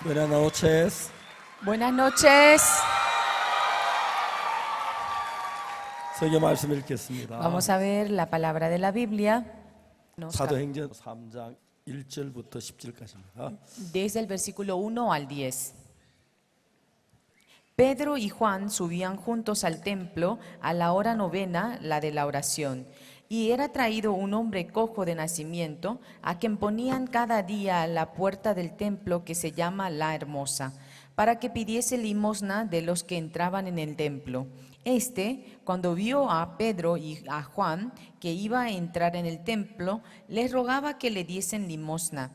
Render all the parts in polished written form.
Buenas noches. Buenas noches. 성경 말씀 읽겠습니다. Vamos a ver la palabra de la Biblia. 사도행전 3장 1절부터 10절까지입니다. Desde el versículo 1 al 10. Pedro y Juan subían juntos al templo a la hora novena, la de la oración. Y era traído un hombre cojo de nacimiento, a quien ponían cada día a la puerta del templo que se llama La Hermosa, para que pidiese limosna de los que entraban en el templo. Cuando vio a Pedro y a Juan que iba a entrar en el templo, les rogaba que le diesen limosna.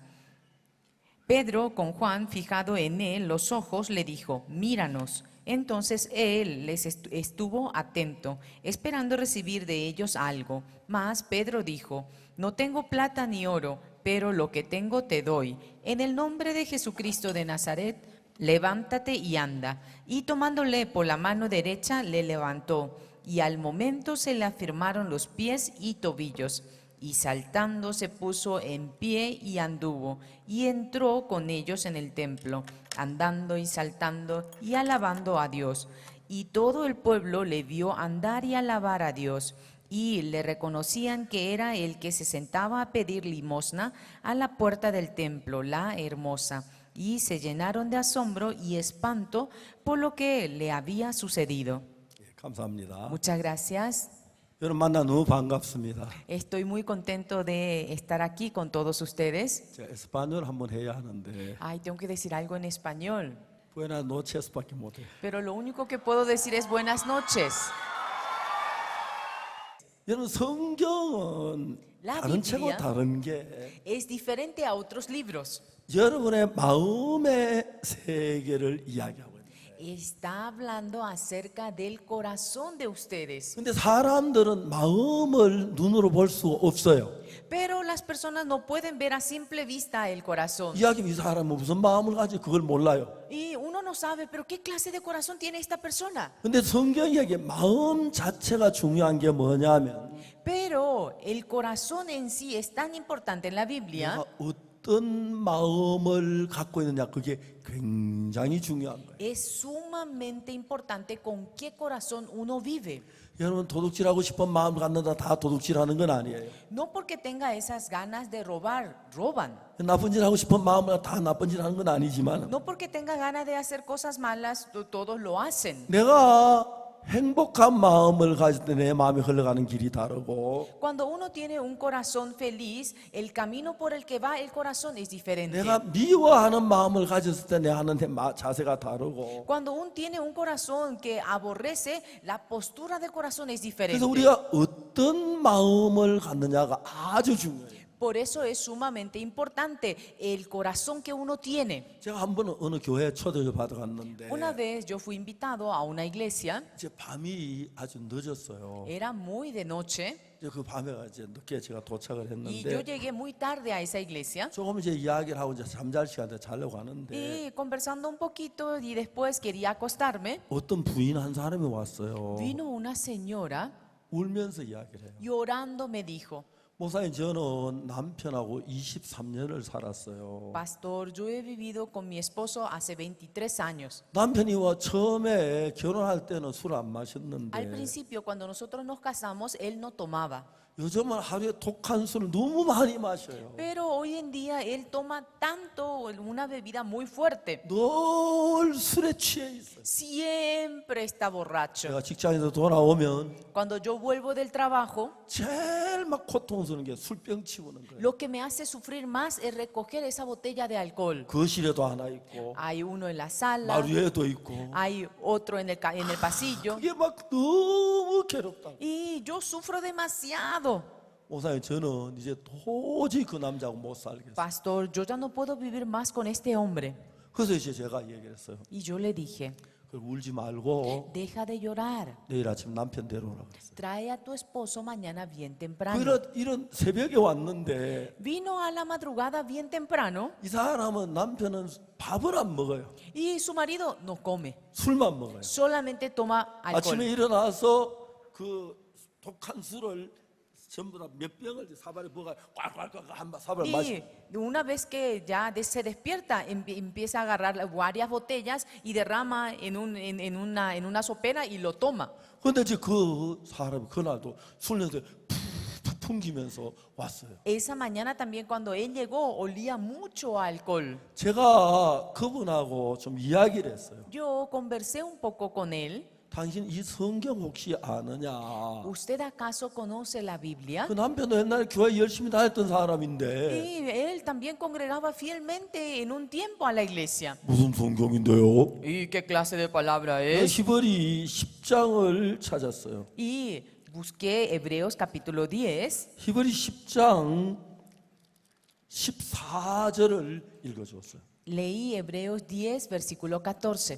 Pedro, con Juan fijado en él los ojos, le dijo: míranos. Entonces él les estuvo atento, esperando recibir de ellos algo. Mas Pedro dijo: no tengo plata ni oro, pero lo que tengo te doy. En el nombre de Jesucristo de Nazaret, levántate y anda. Y tomándole por la mano derecha, le levantó, y al momento se le afirmaron los pies y tobillos. Y saltando se puso en pie y anduvo, y entró con ellos en el templo, andando y saltando y alabando a Dios. Y todo el pueblo le vio andar y alabar a Dios, y le reconocían que era el que se sentaba a pedir limosna a la puerta del templo, La Hermosa. Y se llenaron de asombro y espanto por lo que le había sucedido. 감사합니다. Muchas gracias. 여러분 만나 너무 반갑습니다. Estoy muy contento de estar aquí con todos ustedes. 제가 에스파뇰 한번 해야 하는데 Ay, tengo que decir algo en español, Buenas noches밖에 못해요. pero lo único que puedo decir es buenas noches. 여러분 성경은 La 다른 책과 Biblia 다른 게 es diferente a otros libros. 여러분의 마음의 세계를 이야기하고 있어요. Está hablando acerca del corazón de ustedes. 근데 사람들은 마음을 눈으로 볼 수 없어요. Pero las personas no pueden ver a simple vista el corazón. 이야기하면 이 사람은 무슨 마음을 가지고 그걸 몰라요. Y uno no sabe, pero ¿qué clase de corazón tiene esta persona? 근데 성경 이야기에 마음 자체가 중요한 게 뭐냐면 Pero el corazón en sí es tan importante en la Biblia. 내가 어떤 마음을 갖고 있느냐 그게 굉장히 중요한 거예요. Es sumamente importante con qué corazón uno vive. 여러분 도둑질하고 싶은 마음을 갖는다 다 도둑질하는 건 아니에요. No porque tenga esas ganas de robar, roban. 나쁜 짓 하고 싶은 마음을 다 나쁜 짓 하는 건 아니지만 No porque tenga ganas de hacer cosas malas, todos lo hacen. 내가 행복한 마음을 가질 때 내 마음이 흘러가는 길이 다르고 Cuando uno tiene un corazón feliz, el camino por el que va el corazón es diferente. 내가 미워하는 마음을 가졌을 때 내 하는 자세가 다르고 Cuando uno tiene un corazón que aborrece, la postura del corazón es 그래서 diferente. 우리가 어떤 마음을 갖느냐가 아주 중요해요. Por eso es sumamente importante el corazón que uno tiene. 제가 한 번은 어느 교회에 초대를 받아갔는데 Una vez yo fui invitado a una iglesia, 이제 밤이 아주 늦었어요. era muy de noche 이제 그 밤에 이제 늦게 제가 도착을 y yo 했는데 llegué muy tarde a esa iglesia. 조금 이제 이야기를 하고 이제 잠잘 시간에 자려고 하는데 Y conversando un poquito y después quería acostarme, 어떤 부인 한 사람이 왔어요. vino una señora 울면서 이야기를 해요. llorando, me dijo: 목사님 저는 남편하고 23년을 살았어요. Pastor, yo he vivido con mi esposo hace 23 años. 남편이와 처음에 결혼할 때는 술 안 Al 마셨는데 principio, cuando nosotros nos casamos, él no tomaba. 요즘은 하루에 독한 술을 너무 많이 마셔요. Pero hoy en día él toma tanto, una bebida muy fuerte. 늘 술에 취해 있어요. Siempre está borracho. 제가 직장에서 돌아오면 Cuando yo vuelvo del trabajo, 제일 막 고통스러운 게 술병 치우는 거예요. lo que me hace sufrir más es recoger esa botella de alcohol. 거실에도 하나 있고 Hay uno en la sala, 말 위에도 있고 hay otro en el pasillo. 그게 막 너무 괴롭다. Y yo sufro demasiado. 목사님 저는 이제 도저히 그 남자하고 못 살겠어요. Pastor, yo ya no puedo vivir más con este hombre. 그래서 이제 제가 얘기를 했어요. Y yo le dije: 울지 말고 deja de llorar. 내일 아침 남편 데려오라 그랬어요. Trae a tu esposo mañana bien temprano. 이런 새벽에 왔는데 Vino a la madrugada bien temprano 이 사람은 남편은 밥을 안 먹어요. y su marido no come, 술만 먹어요. solamente toma 아침에 alcohol. 일어나서 그 독한 술을 전부 다 몇 병을 사발에 부어가 꽉꽉꽉 한 사발 마시. Y una vez que ya se despierta, empieza a agarrar varias botellas y derrama en una sopera y lo toma. 근데 이제 그 사람이 그날도 술 냄새 푹푹 풍기면서 왔어요. Esa mañana también cuando él llegó olía mucho a alcohol. 제가 그분하고 좀 이야기를 했어요. Yo conversé un poco con él. 당신 이 성경 혹시 아느냐? ¿Usted acaso conoce la Biblia? 그 남편도 옛날에 교회 열심히 다녔던 Y 사람인데 él también congregaba fielmente en un tiempo a la iglesia. 무슨 성경인데요? ¿Y qué clase de palabra 네, es? 히브리 10장을 찾았어요. Y busqué Hebreos capítulo 10. 히브리 10장 14절을 읽어주었어요. Leí Hebreos 10, versículo 14.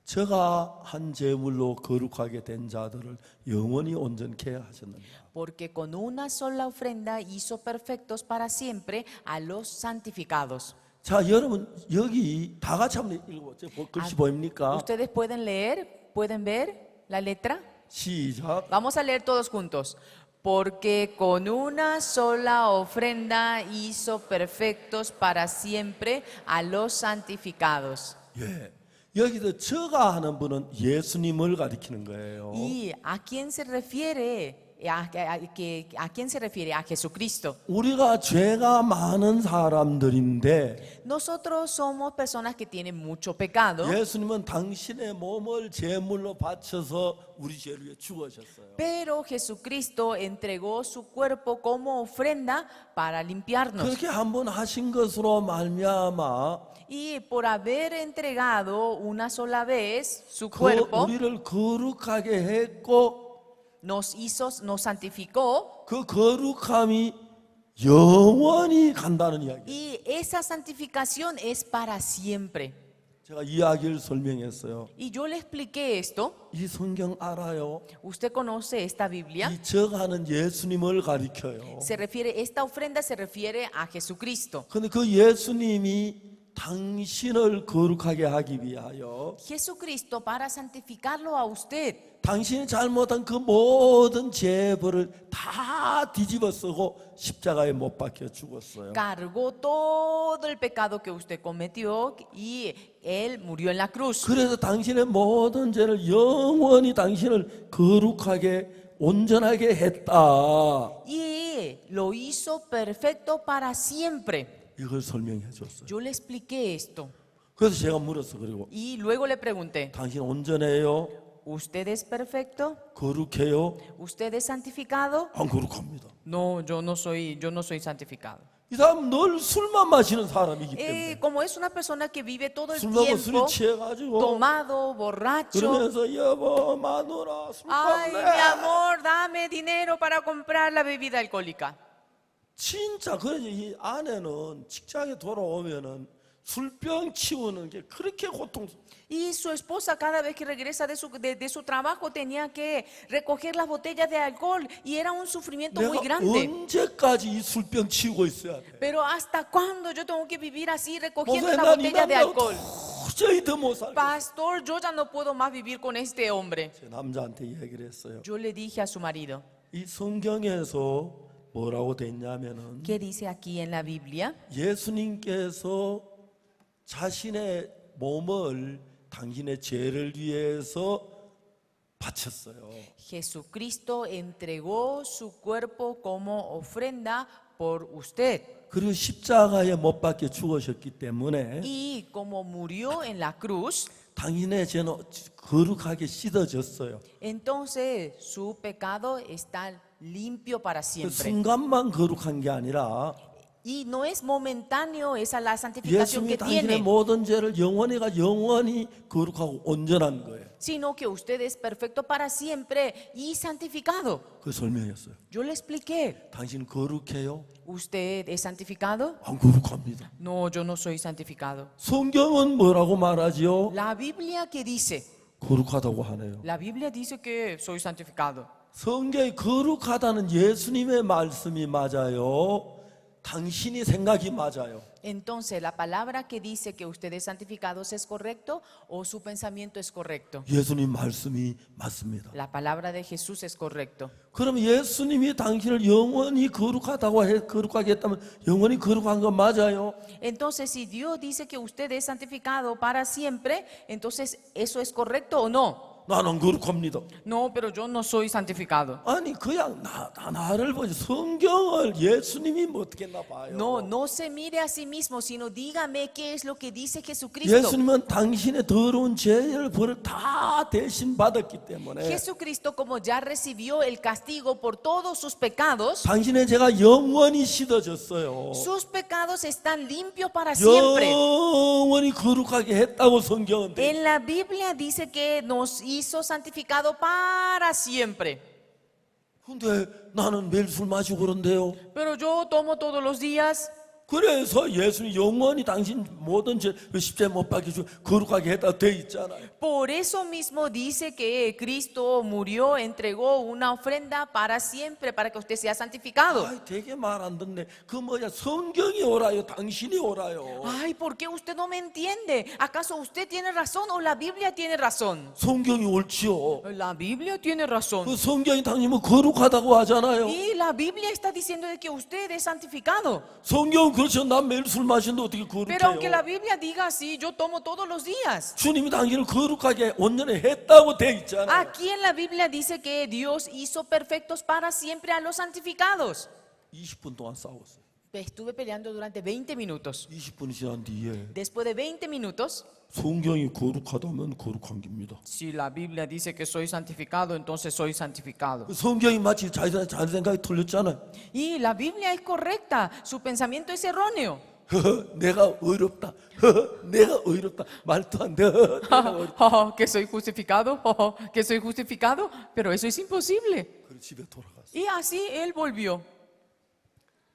저가 한 제물로 거룩하게 된 자들을 영원히 온전케 하셨느니라. Porque con una sola ofrenda hizo perfectos para siempre a los santificados. 자, 여러분 여기 다 같이 한번 읽어보죠. 글씨 보입니까? ¿Ustedes pueden leer? ¿Pueden ver la letra? 시작. Vamos a leer todos juntos. Porque con una sola ofrenda hizo perfectos para siempre a los santificados. 예. 여기서 저가 하는 분은 예수님을 가리키는 거예요. ¿Y a quién se refiere? ¿A quién se refiere? A Jesucristo. 우리가 죄가 많은 사람들인데 Nosotros somos personas que tienen mucho pecado, 예수님은 당신의 몸을 제물로 바쳐서 우리 죄를 위해 죽으셨어요. pero Jesucristo entregó su cuerpo como ofrenda para limpiarnos. 그렇게 한 번 하신 것으로 말미암아 Y por haber entregado una sola vez su 그 cuerpo, 우리를 거룩하게 했고 nos santificó, 그 거룩함이 영원히 간다는 이야기. y esa santificación es para siempre. 제가 이야기를 설명했어요. Y yo le expliqué esto. 이 성경 알아요? ¿Usted conoce esta Biblia? 이 저가는 예수님을 가리켜요. Esta ofrenda se refiere a Jesucristo. 근데 그 예수님이 당신을 거룩하게 하기 위하여 Jesucristo para santificarlo a usted. 당신이 잘못한 그 모든 죄벌을 다 뒤집어 쓰고 십자가에 못 박혀 죽었어요. Cargó todo el pecado que usted cometió y él murió en la cruz. 그래서 당신의 모든 죄를 영원히 당신을 거룩하게 온전하게 했다. Y lo hizo perfecto para siempre. 이걸 설명해 줬어요. Yo le expliqué esto 그래서 제가 물었어. 그리고 y luego le pregunté, 당신 온전해요? ¿usted es perfecto? 거룩해요? ¿Usted es santificado? 안 거룩합니다. No, yo no soy santificado. 이 사람 늘 술만 마시는 사람이기 때문에 Como es una persona que vive todo el 술 먹고 술이 tiempo 취해가지고 tomado, borracho. 그러면서 여보 마누라 술 Ay, 먹네. mi amor, dame dinero para comprar la bebida alcohólica. 진짜 그러지. 이 아내는 직장에 돌아오면은 술병 치우는 게 그렇게 고통스러워. Y su esposa cada vez que regresa de su trabajo tenía que recoger las botellas de alcohol y era un sufrimiento muy 내가 grande. 언제까지 이 술병 치우고 있어야 돼? Pero ¿hasta cuándo yo tengo que vivir así recogiendo 목사님, la 난이 botella de 남자하고 alcohol? 도저히 더 못 살겠어. Pastor, yo ya no puedo más vivir con este hombre. 제 남자한테 얘기를 했어요. Yo le dije a su marido, 이 성경에서 뭐라고 돼 있냐면은 ¿qué dice aquí en la Biblia? 예수님께서 자신의 몸을 당신의 죄를 위해서 바쳤어요. Jesucristo entregó su cuerpo como ofrenda por usted. 그리고 십자가에 못 박혀 죽으셨기 때문에 Y como murió en la cruz, 당신의 죄는 거룩하게 씻어졌어요. entonces su pecado está limpio para 그 siempre. 순간만 거룩한 게 아니라 Y no es momentáneo esa la santificación 예수님이 que 당신의 tiene, 모든 죄를 영원히 거룩하고 온전한 거예요. sino que usted es perfecto para siempre y santificado. 그 설명했어요. Yo le expliqué, 당신 거룩해요? ¿usted es santificado? 안 거룩합니다. No, yo no soy santificado. 성경은 뭐라고 말하지요? La Biblia que dice, 거룩하다고 하네요. la Biblia dice que soy santificado. 성경이 거룩하다는 예수님의 말씀이 맞아요? 당신이 생각이 맞아요. Entonces, ¿la palabra que dice que ustedes santificados es correcto o su pensamiento es correcto? 예수님 말씀이 맞습니다. La palabra de Jesús es correcto. 그럼 예수님이 당신을 영원히 거룩하게 했다면 영원히 거룩한 건 맞아요? Entonces, si Dios dice que usted es santificado para siempre, entonces, ¿eso es correcto o no? 나는 거룩합니다. No, pero yo no soy santificado. 아니 그냥 나를 보지 성경을 예수님이 뭐 어떻게 했나 봐요. No, no se mire a sí mismo, sino dígame qué es lo que dice Jesucristo. 예수님은 당신의 더러운 죄를 벌을 다 대신 받았기 때문에 Jesucristo, como ya recibió el castigo por todos sus pecados, 당신의 죄가 영원히 씻어졌어요. sus pecados están limpios para siempre. 영원히 거룩하게 했다고 성경은 돼. En la Biblia dice que nos hizo santificado para siempre. 근데 나는 매일 술 마시고 그런데요. Pero yo tomo todos los días. 그래서 예수님 영원히 당신 모든 죄 십자가에 못 박히시고 거룩하게 했다 돼 있잖아요. Por eso mismo dice que Cristo murió, entregó una ofrenda para siempre, para que usted sea santificado. 아이 되게 말 안 듣네. 그 뭐야 성경이 오라요, 당신이 오라요. Ay, ¿por qué usted no me entiende? ¿Acaso usted tiene razón o la Biblia tiene razón? 성경이 옳지요. La Biblia tiene razón. 그 성경이 당신은 거룩하다고 하잖아요. Y la Biblia está diciendo de que usted es santificado. 성경 그렇죠. 난 매일 술 마시는데 어떻게 Pero aunque la 거룩해요? Biblia diga así, yo tomo todos los días. 주님이 당신을 거룩하게 온전히 했다고 돼 있잖아요. Aquí en la Biblia dice que Dios hizo perfectos para siempre a los santificados. 20분 동안 싸웠어요. Estuve peleando durante 20 minutos. 20분이 지난 뒤에 Después de 20 minutos, 성경이 거룩하다면 거룩한 겁니다. si la Biblia dice que soy santificado, entonces soy santificado. 그 성경이 마치 자기 생각이 틀렸잖아요. Y la Biblia es correcta, su pensamiento es erróneo. 내가 어렵다. 내가 어렵다. 말도 안 돼. 내가 어렵다. Que soy justificado, que soy justificado, pero eso es imposible. 그리고 집에 돌아갔어요. Y así él volvió.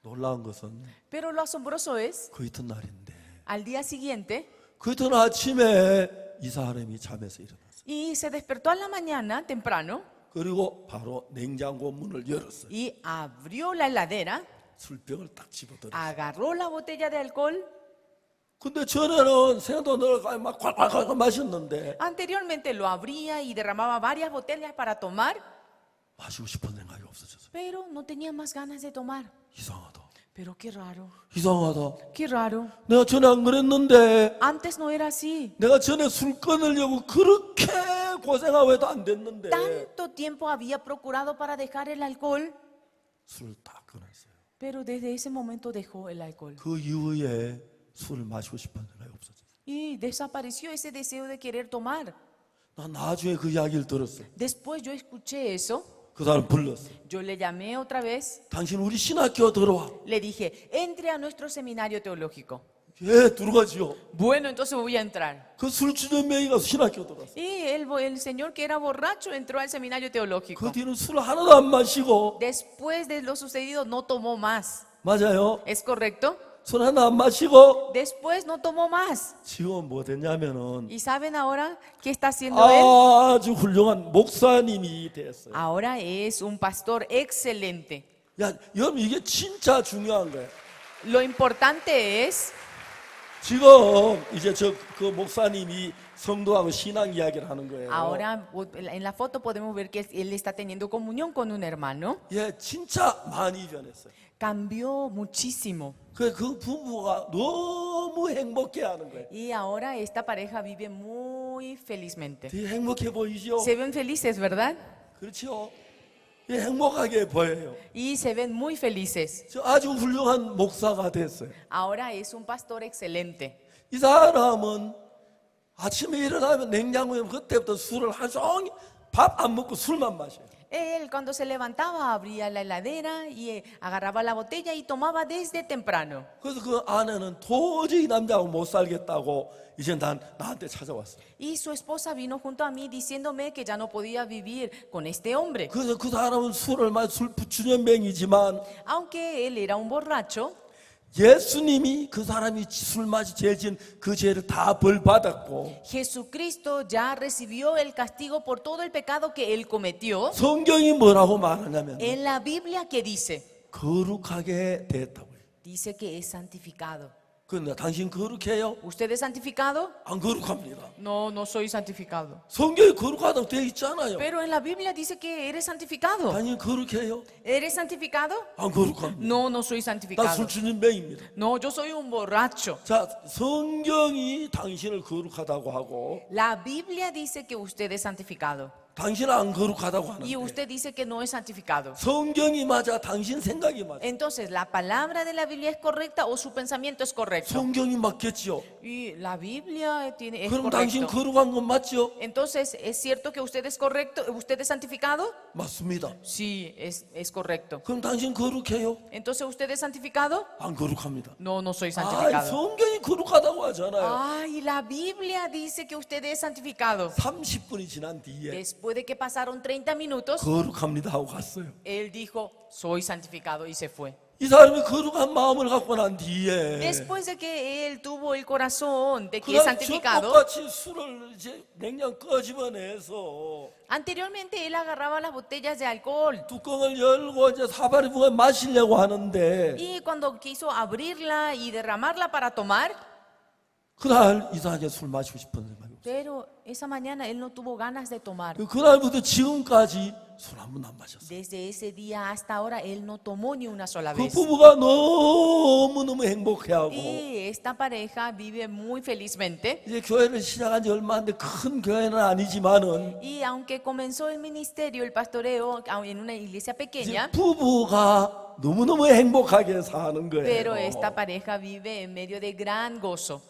놀라운 것은 Pero lo asombroso es, 그 이튿날인데 al día siguiente, 그 이튿 아침에 이 사람이 잠에서 일어났어요. y se despertó a la mañana temprano 그리고 바로 냉장고 문을 열었어요. y abrió la heladera, 술병을 딱 집어들었어요. agarró la botella de alcohol. 근데 전에는 생도 넣어서 막 콸콸콸 마셨는데 Anteriormente lo abría y derramaba varias botellas para tomar, 마시고 싶은 생각이 없어졌어요. pero no tenía más ganas de tomar. 이상하다. Pero qué raro, 이상하다. qué raro. 내가 전에 안 그랬는데 Antes no era así. 내가 전에 술 끊으려고 그렇게 고생하고 해도 안 됐는데 Tanto tiempo había procurado para dejar el alcohol, 술을 다 끊었어요. pero desde ese momento dejó el alcohol. 그 이후에 술을 마시고 싶은 생각이 없어졌어요. Y desapareció ese deseo de querer tomar. 난 나중에 그 이야기를 들었어요. Después yo escuché eso, 그 사람 불렀어요. yo le llamé otra vez, 당신 우리 신학교 들어와. le dije, entre a nuestro seminario teológico. 예, 들어가지요. Bueno, entonces voy a entrar. 그 술 주던 명이가 신학교 들어왔어요. Y el señor que era borracho entró al seminario teológico. 그 뒤는 술 하나도 안 마시고 Después de lo sucedido no tomó más. 맞아요. ¿Es correcto? 술 하나 안 마시고 Después no tomó más. 지금 뭐 됐냐면은 ¿Y saben ahora qué está haciendo él? 아주 훌륭한 목사님이 됐어요. Ahora es un pastor excelente. 야, 여러분 이게 진짜 중요한 거예요. Lo importante es, 지금 이제 그 목사님이 성도하고 신앙 이야기를 하는 거예요. ahora en la foto podemos ver que él está teniendo comunión con un hermano. 예, 진짜 많이 변했어요. Cambió muchísimo. 그 부부가 너무 행복해하는 거예요. Y ahora esta pareja vive muy felizmente. 되게 행복해 보이죠? Se ven felices, ¿verdad? 그렇죠? 예, 행복하게 보여요. Y se ven muy felices. 저 아주 훌륭한 목사가 됐어요. Ahora es un pastor excelente. 이 사람은 아침에 일어나면 냉장고에 그때부터 술을 하루 종일 밥 안 먹고 술만 마셔요. Él cuando se levantaba abría la heladera y agarraba la botella y tomaba desde temprano. 그래서 그 아내는 도저히 남자하고 못 살겠다고 이제 나한테 찾아왔어요. Y su esposa vino junto a mí diciéndome que ya no podía vivir con este hombre. 그래서 그 사람은 술 부추년맹이지만 Aunque él era un borracho, 예수님이 그 사람이 술 마시 죄진 그 죄를 다 벌 받았고 Jesucristo ya recibió el castigo por todo el pecado que él cometió. 성경이 뭐라고 말하냐면 En la Biblia, ¿qué dice? 거룩하게 됐다고요. dice que es santificado. 그런데 당신 거룩해요? ¿Usted es santificado? 안 거룩합니다. No, no soy santificado. 성경에 거룩하다고 되어 있잖아요. Pero en la Biblia dice que eres santificado. 당신 거룩해요? ¿Eres santificado? 안 거룩합니다. No, no soy 나 santificado. 술주님맹입니다. No, yo soy un borracho. 자, 성경이 당신을 거룩하다고 하고 La Biblia dice que usted es santificado. 당신은 안 거룩하다고 Y 하는데 usted dice que no es santificado. 성경이 맞아, 당신 생각이 맞아. Entonces, ¿la palabra de la Biblia es correcta o su pensamiento es correcto? 성경이 맞겠지요. Y la Biblia es 그럼 당신 correcto. 거룩한 건 맞죠? Entonces, ¿es cierto que usted es correcto? ¿Usted es santificado? 맞습니다. Sí, es correcto. 그럼 당신 거룩해요? Entonces, ¿usted es santificado? 안 거룩합니다. No, no soy 아, santificado. 성경이 거룩하다고 하잖아요. Ay, la Biblia dice que usted es santificado. 30분이 지난 뒤에 Después de que pasaron 30 minutos, 거룩합니다 하고 갔어요. él dijo, soy santificado y se fue. 이 사람이 거룩한 마음을 갖고 난 뒤에 Después de que él tuvo el corazón de que es 그날 santificado, 주먹같이 술을 이제 냉장 끄집어내서 anteriormente él agarraba las botellas de alcohol 뚜껑을 열고 이제 사발이 부어 마시려고 하는데 y cuando quiso abrirla y derramarla para tomar, 그날 이상하게 술 마시고 싶은 생각이 없어요. pero esa mañana él no tuvo ganas de tomar. 그날부터 지금까지 술 한 번도 안 마셨어요. Desde ese día hasta ahora él no tomó ni una sola 그 vez. 부부가 너무너무 행복해하고 Y esta pareja vive muy felizmente. 이제 교회를 시작한 지 얼마 안 돼 큰 교회는 아니지만은 Y aunque comenzó el ministerio, el pastoreo en una iglesia 이제 pequeña, 부부가 너무너무 행복하게 사는 거예요. pero esta pareja vive en medio de gran gozo.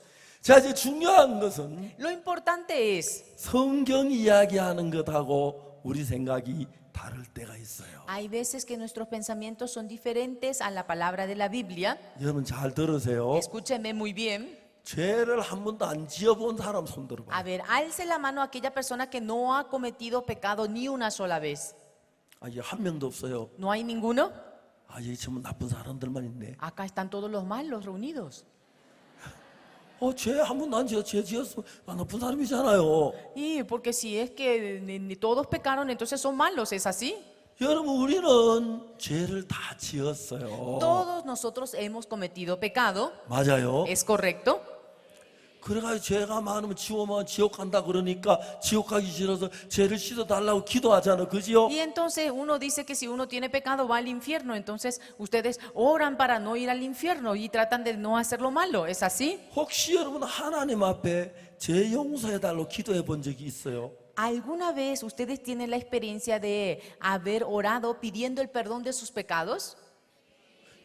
자, 이제 중요한 것은 Lo importante es, 성경 이야기하는 것하고 우리 생각이 다를 때가 있어요. hay veces que nuestros pensamientos son diferentes a la palabra de la Biblia. 여러분 잘 들으세요. Escúcheme muy bien. 죄를 한 번도 안 지어본 사람 손 A 들어봐요. ver, alce la mano a aquella persona que no ha cometido pecado ni una sola vez. 아, 이게 한 명도 없어요. ¿No hay ninguno? 아, 여기 전부 나쁜 사람들만 있네. Acá están todos los malos reunidos. 죄 한 번도 안 지어, 죄 지었으면 나쁜 사람이잖아요. Y porque si es que ni todos pecaron, entonces son malos, ¿es así? 여러분, 우리는 죄를 다 지었어요. Todos nosotros hemos cometido pecado, 맞아요. ¿es correcto? 그래가지고 죄가 많으면 지옥 간다 그러니까 지옥 가기 싫어서 죄를 씻어달라고 기도하잖아, 그지요? Y entonces uno dice que si uno tiene pecado va al infierno, entonces ustedes oran para no ir al infierno y tratan de no hacer lo malo, ¿es así? 혹시 여러분 하나님 앞에 죄 용서해달라고 기도해 본 적이 있어요? ¿Alguna vez ustedes tienen la experiencia de haber orado pidiendo el perdón de sus pecados?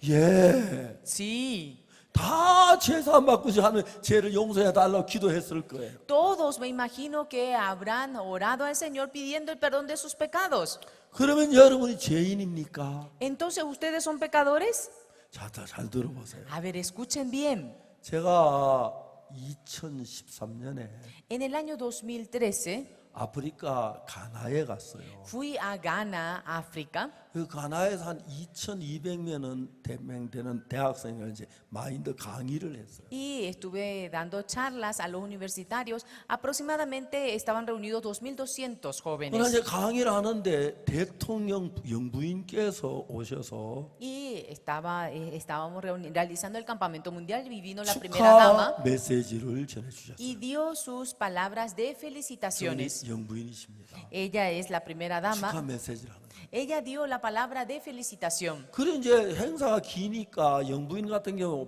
예. Sí. 다 제사안 받고 하는 죄를 용서해달라고 기도했을 거예요. Todos me imagino que habrán orado al Señor pidiendo el perdón de sus pecados. 그러면 여러분이 죄인입니까? Entonces, ¿ustedes son pecadores? 자, 잘 들어보세요. A ver, escuchen bien. 제가 2013년에 En el año 2013 아프리카 가나에 갔어요. fui a Ghana, África, 그 가나에서 한 2,200명은 되는 대학생을 이제 마인드 강의를 했어요. y estuve dando charlas a los universitarios. Aproximadamente estaban reunidos 2.200 그러나 jóvenes. 이제 강의를 하는데 대통령 영부인께서 오셔서 Y estábamos realizando el campamento mundial y vino la primera dama 축하 메시지를 전해주셨어요. y dio sus palabras de felicitaciones. 영부인이십니다. Ella es la primera dama. 축하 메시지를 하는. Ella dio la palabra de felicitación. 그래 이제 행사가 기니까 영부인 같은 경우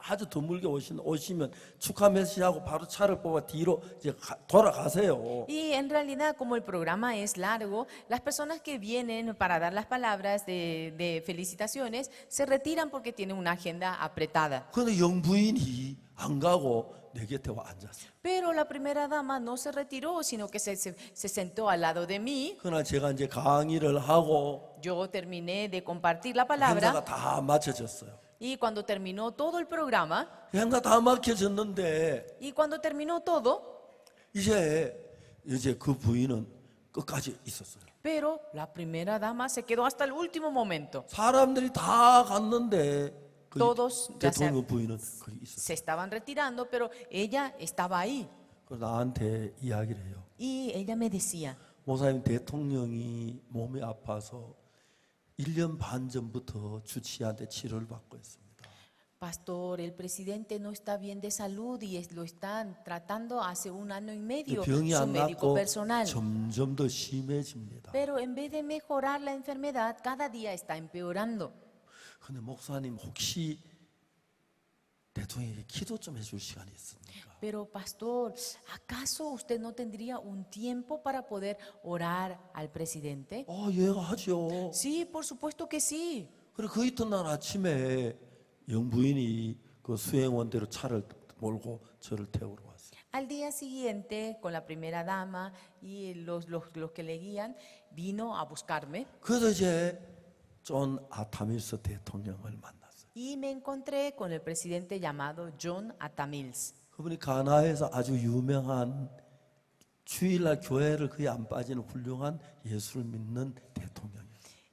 아주 드물게 오시면 축하 메시지하고 바로 차를 뽑아 뒤로 이제 돌아가세요. Y en realidad, como el programa es largo, las personas que vienen para dar las palabras de felicitaciones se retiran porque tienen una agenda apretada. 그런데 영부인이 안 가고 내 곁에 와 앉았어요. Pero la primera dama no se retiró, sino que se sentó al lado de mí. 그러나 제가 이제 강의를 하고 Yo terminé de compartir la 행사가 palabra 다 마쳐졌어요. y cuando terminó todo el programa, 행사 다 막혀졌는데 y cuando terminó todo, 이제 그 부인은 끝까지 있었어요. pero la primera dama se quedó hasta el último momento. 사람들이 다 갔는데 그 Todos ya 대통령 부인은 거기 있었어요. se estaban retirando, pero ella estaba ahí. 그래서 나한테 이야기를 해요. Y ella me decía, 목사님, 대통령이 몸이 아파서 1년 반 전부터 주치의한테 치료를 받고 있습니다. Pastor, el presidente no está bien de salud y lo están tratando hace 1 año y medio, 병이 su 안 médico 낫고 personal. 점점 더 심해집니다. Pero en vez de mejorar la enfermedad, cada día está empeorando. 근데 목사님 혹시 대통령에게 기도 좀 해줄 시간이 있습니까? Pero pastor, ¿acaso usted no tendría un tiempo para poder orar al presidente? 얘가 하죠. Sí, por supuesto que sí. 그리고 그 이튿날 아침에 영부인이 그 수행원대로 차를 몰고 저를 태우러 왔어요. Al día siguiente, con la primera dama y los que le guían, vino a buscarme 그래서 이제 존 아타밀스 대통령을 만났어요. y me encontré con el presidente llamado John Atta Mills. 그분이 가나에서 아주 유명한 주일날 교회를 거의 안 빠지는 훌륭한 예수를 믿는 대통령이에요.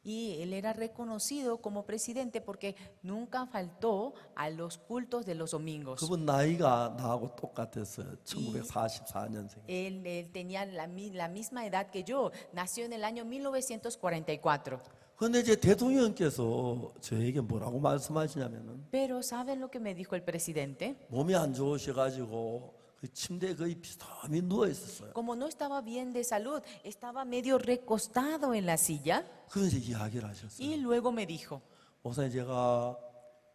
Y él era reconocido como presidente porque nunca faltó a los cultos de los domingos. 그분 나이가 나하고 똑같았어요. 1944년생. Él tenía la misma edad que yo, nació en el año 1944. 그런데 이제 대통령께서 저에게 뭐라고 말씀하시냐면은 Pero ¿saben lo que me dijo el presidente? 몸이 안 좋으셔가지고 그 침대에 거의 비스듬히 누워 있었어요. Como no estaba bien de salud, estaba medio recostado en la silla 그래서 이야기를 하셨어요. y luego me dijo, 목사님 제가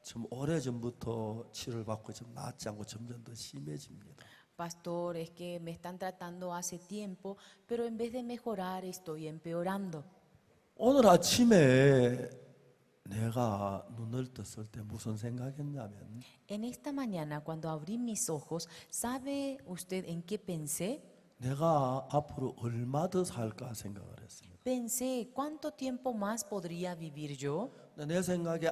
좀 오래전부터 치료를 받고 좀 낫지 않고 점점 더 심해집니다. Pastor, es que me están tratando hace tiempo, pero en vez de mejorar estoy empeorando. 오늘 아침에 내가 눈을 떴을 때 무슨 생각했냐면 En esta mañana, cuando abrí mis ojos, ¿sabe usted en qué pensé? 내가 앞으로 얼마 더 살까 생각을 했습니다. Pensé, ¿cuánto tiempo más podría vivir yo? 내 생각에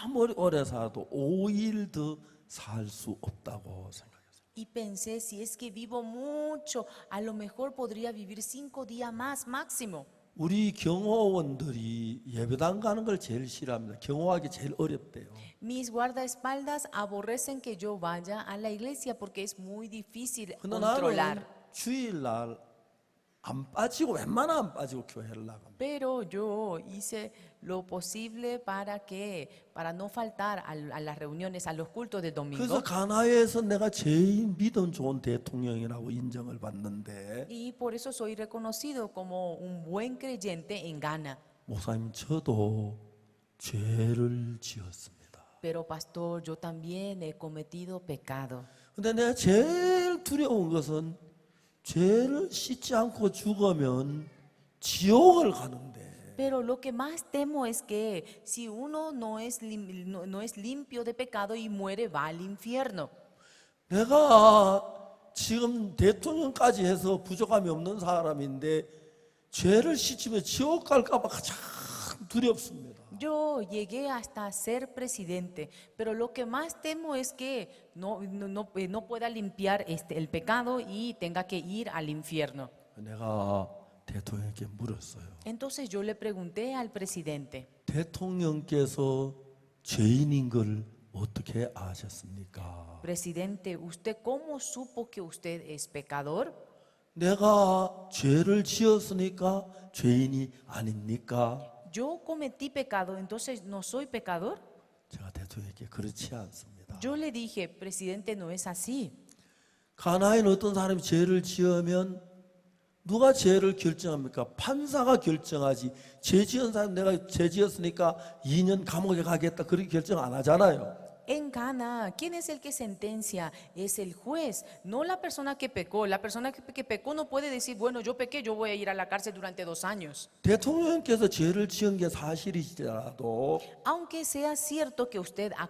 아무리 오래 살아도 5일 더 살 수 없다고 생각했어요. Y pensé, si es que vivo mucho, a lo mejor podría vivir 5 días más máximo. 우리 경호원들이 예배당 가는 걸 제일 싫어합니다. 경호하기 제일 어렵대요. Mis guardaespaldas aborrecen que yo vaya a la iglesia porque es muy difícil 근데 controlar. 나는 주일날 안 빠지고 웬만하면 안 빠지고 교회를 나갑니다. Pero yo hice lo posible para no faltar a las reuniones, a los cultos del domingo. 그래서 가나에서 내가 제일 믿음 좋은 대통령이라고 인정을 받는데 Y por eso soy reconocido como un buen creyente en Ghana. 목사님 저도 죄를 지었습니다. Pero pastor, yo también he cometido pecado. 근데 내가 제일 두려운 것은 죄를 씻지 않고 죽으면 지옥을 가는데 Pero lo que más temo es que si uno no es limpio de pecado y muere, va al infierno. 내가 지금 대통령까지 해서 부족함이 없는 사람인데 죄를 씻으면 지옥 갈까 봐 가장 두렵습니다. Yo llegué hasta ser presidente, pero lo que más temo es que no pueda limpiar el pecado y tenga que ir al infierno. 내가 대통령께 물었어요. Entonces yo le pregunté al presidente, 대통령께서 죄인인 걸 어떻게 아셨습니까? presidente, ¿usted cómo supo que usted es pecador? 내가 죄를 지었으니까 죄인이 아닙니까? Yo cometí pecado, entonces no soy pecador. 제가 대통령께 그렇지 않습니다. Yo le dije, presidente, no es así. 가나에는 어떤 사람이 죄를 지으면 누가 죄를 결정합니까? 판사가 결정하지. 죄 지은 사람 내가 죄 지었으니까 2년 감옥에 가겠다 그렇게 결정 안 하잖아요. En Ghana, ¿quién es el que sentencia? Es el juez, no la persona que pecó. La persona que pecó no puede decir, bueno, yo pequé, yo voy a ir a la cárcel durante 2 años. 대통령께서 죄를 지은 게 사실이시더라도 Aunque sea cierto que usted ha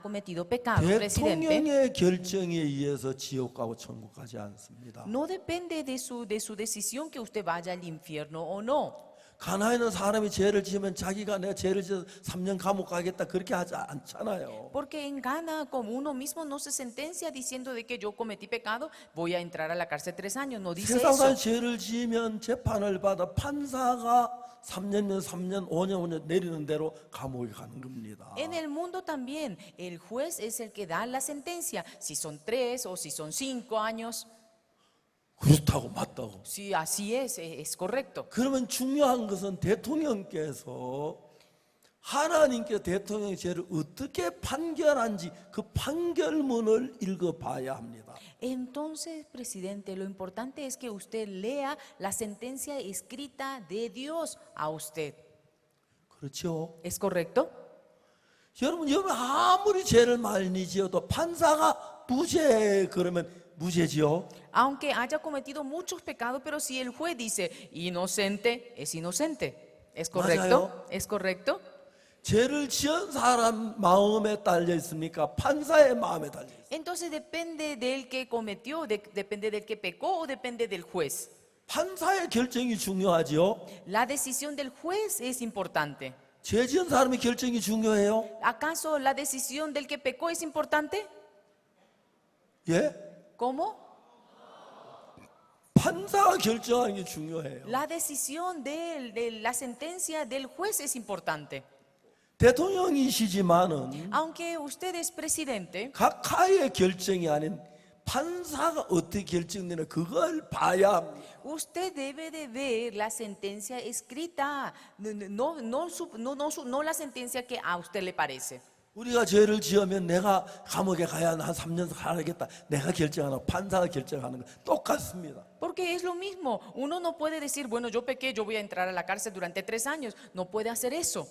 cometido pecado, presidente, 대통령의 결정에 의해서 지옥 가고 천국 가지 않습니다. no depende de su decisión que usted vaya al infierno o no. 가나에는 사람이 죄를 지으면 자기가 내가 죄를 지어서 3년 감옥 가겠다 그렇게 하지 않잖아요. Porque en Ghana, como uno mismo no se sentencia diciendo de que yo cometí pecado, voy a entrar a la cárcel 3 años, no dice 세상 사람 eso. 죄를 지으면 재판을 받아 판사가 3년이면 3년, 5년 내리는 대로 감옥에 가는 겁니다. En el mundo también, el juez es el que da la sentencia, si son 3 o si son 5 años. 그렇다고 맞다고. Sí, así es correcto. 그러면 중요한 것은 대통령께서 하나님께 대통령의 죄를 어떻게 판결한지 그 판결문을 읽어봐야 합니다. Entonces, presidente, lo importante es que usted lea la sentencia escrita de Dios a usted. 그렇죠? ¿Es correcto? 여러분 아무리 죄를 많이 지어도 판사가 무죄 그러면 무죄지요. Aunque haya cometido muchos pecados, pero si el juez dice inocente, es inocente. ¿Es correcto? 맞아요. ¿Es correcto? 죄를 지은 사람 마음에 달려 있습니까? 판사의 마음에 달려 있습니까? Entonces depende del que cometió, depende del que pecó o depende del juez. 판사의 결정이 중요하지요. La decisión del juez es importante. 죄 지은 사람의 결정이 중요해요. ¿Acaso la decisión del que pecó es importante? 예? ¿Cómo? 판사가 결정하는 게 중요해요. La decisión de la sentencia del juez es importante. 대통령이시지만은 Aunque usted es presidente, 각하의 결정이 아닌 판사가 어떻게 결정되나 그걸 봐야 합니다. usted debe de ver la sentencia escrita, no la sentencia que a usted le parece. 우리가 죄를 지으면 내가 감옥에 가야 한 3년 살아야겠다. 내가 결정하는 거, 판사가 결정하는 거 똑같습니다. Porque es lo mismo. Uno no puede decir, bueno, yo pequé, yo voy a entrar a la cárcel durante 3 años. No puede hacer eso.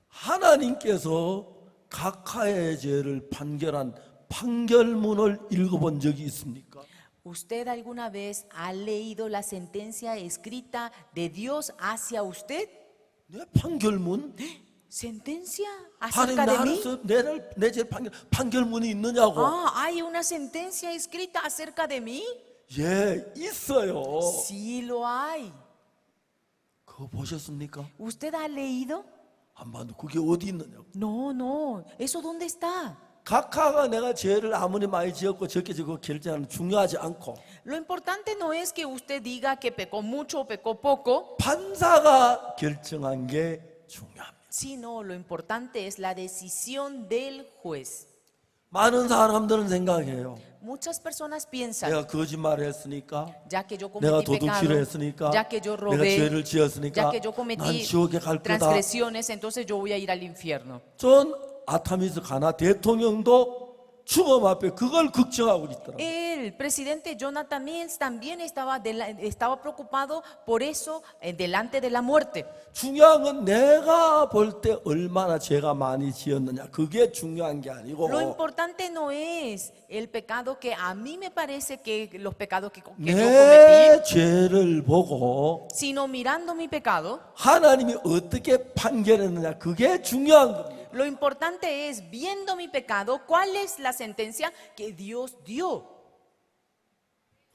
하나님께서 각하의 죄를 판결한 판결문을 읽어본 적이 있습니까? ¿Usted alguna vez ha leído la sentencia escrita de Dios hacia usted? 내 판결문? ¿Sentencia 하나님 acerca de mí? 나를 내죄 판결문이 있느냐고? Ah, ¿hay una sentencia escrita acerca de mí? 예, 있어요. Sí lo hay. 그거 보셨습니까? ¿Usted ha leído? 안 봐도 그게 어디 있느냐고. No, no. ¿Eso dónde está? 각하가 내가 죄를 아무리 많이 지었고 적게 지고 결정하는 중요하지 않고 Lo importante no es que usted diga que pecó mucho o pecó poco, 판사가 결정한 게 중요합니다. sino lo importante es la decisión del juez. 많은 사람들은 생각해요. Muchas personas piensan, 내가 거짓말을 했으니까, ya que yo 내가 cometí 도둑질을 pecado, 했으니까, ya que yo 내가 robé, 죄를 지었으니까 ya que yo 난 cometí 지옥에 갈 거다. transgresiones, entonces yo voy a ir al infierno. 존 아타미스 가나 대통령도 주범 앞에 그걸 걱정하고 있더라고요. El presidente Jonathan Mills también estaba preocupado por eso delante de la muerte. 중요한 건 내가 볼 때 얼마나 죄가 많이 지었느냐 그게 중요한 게 아니고 Lo importante no es el pecado que a mí me parece que los pecados que yo cometí, 내 죄를 보고 sino mirando mi pecado. 하나님이 어떻게 판결했느냐 그게 중요한 겁니다. Lo importante es, viendo mi pecado, cuál es la sentencia que Dios dio.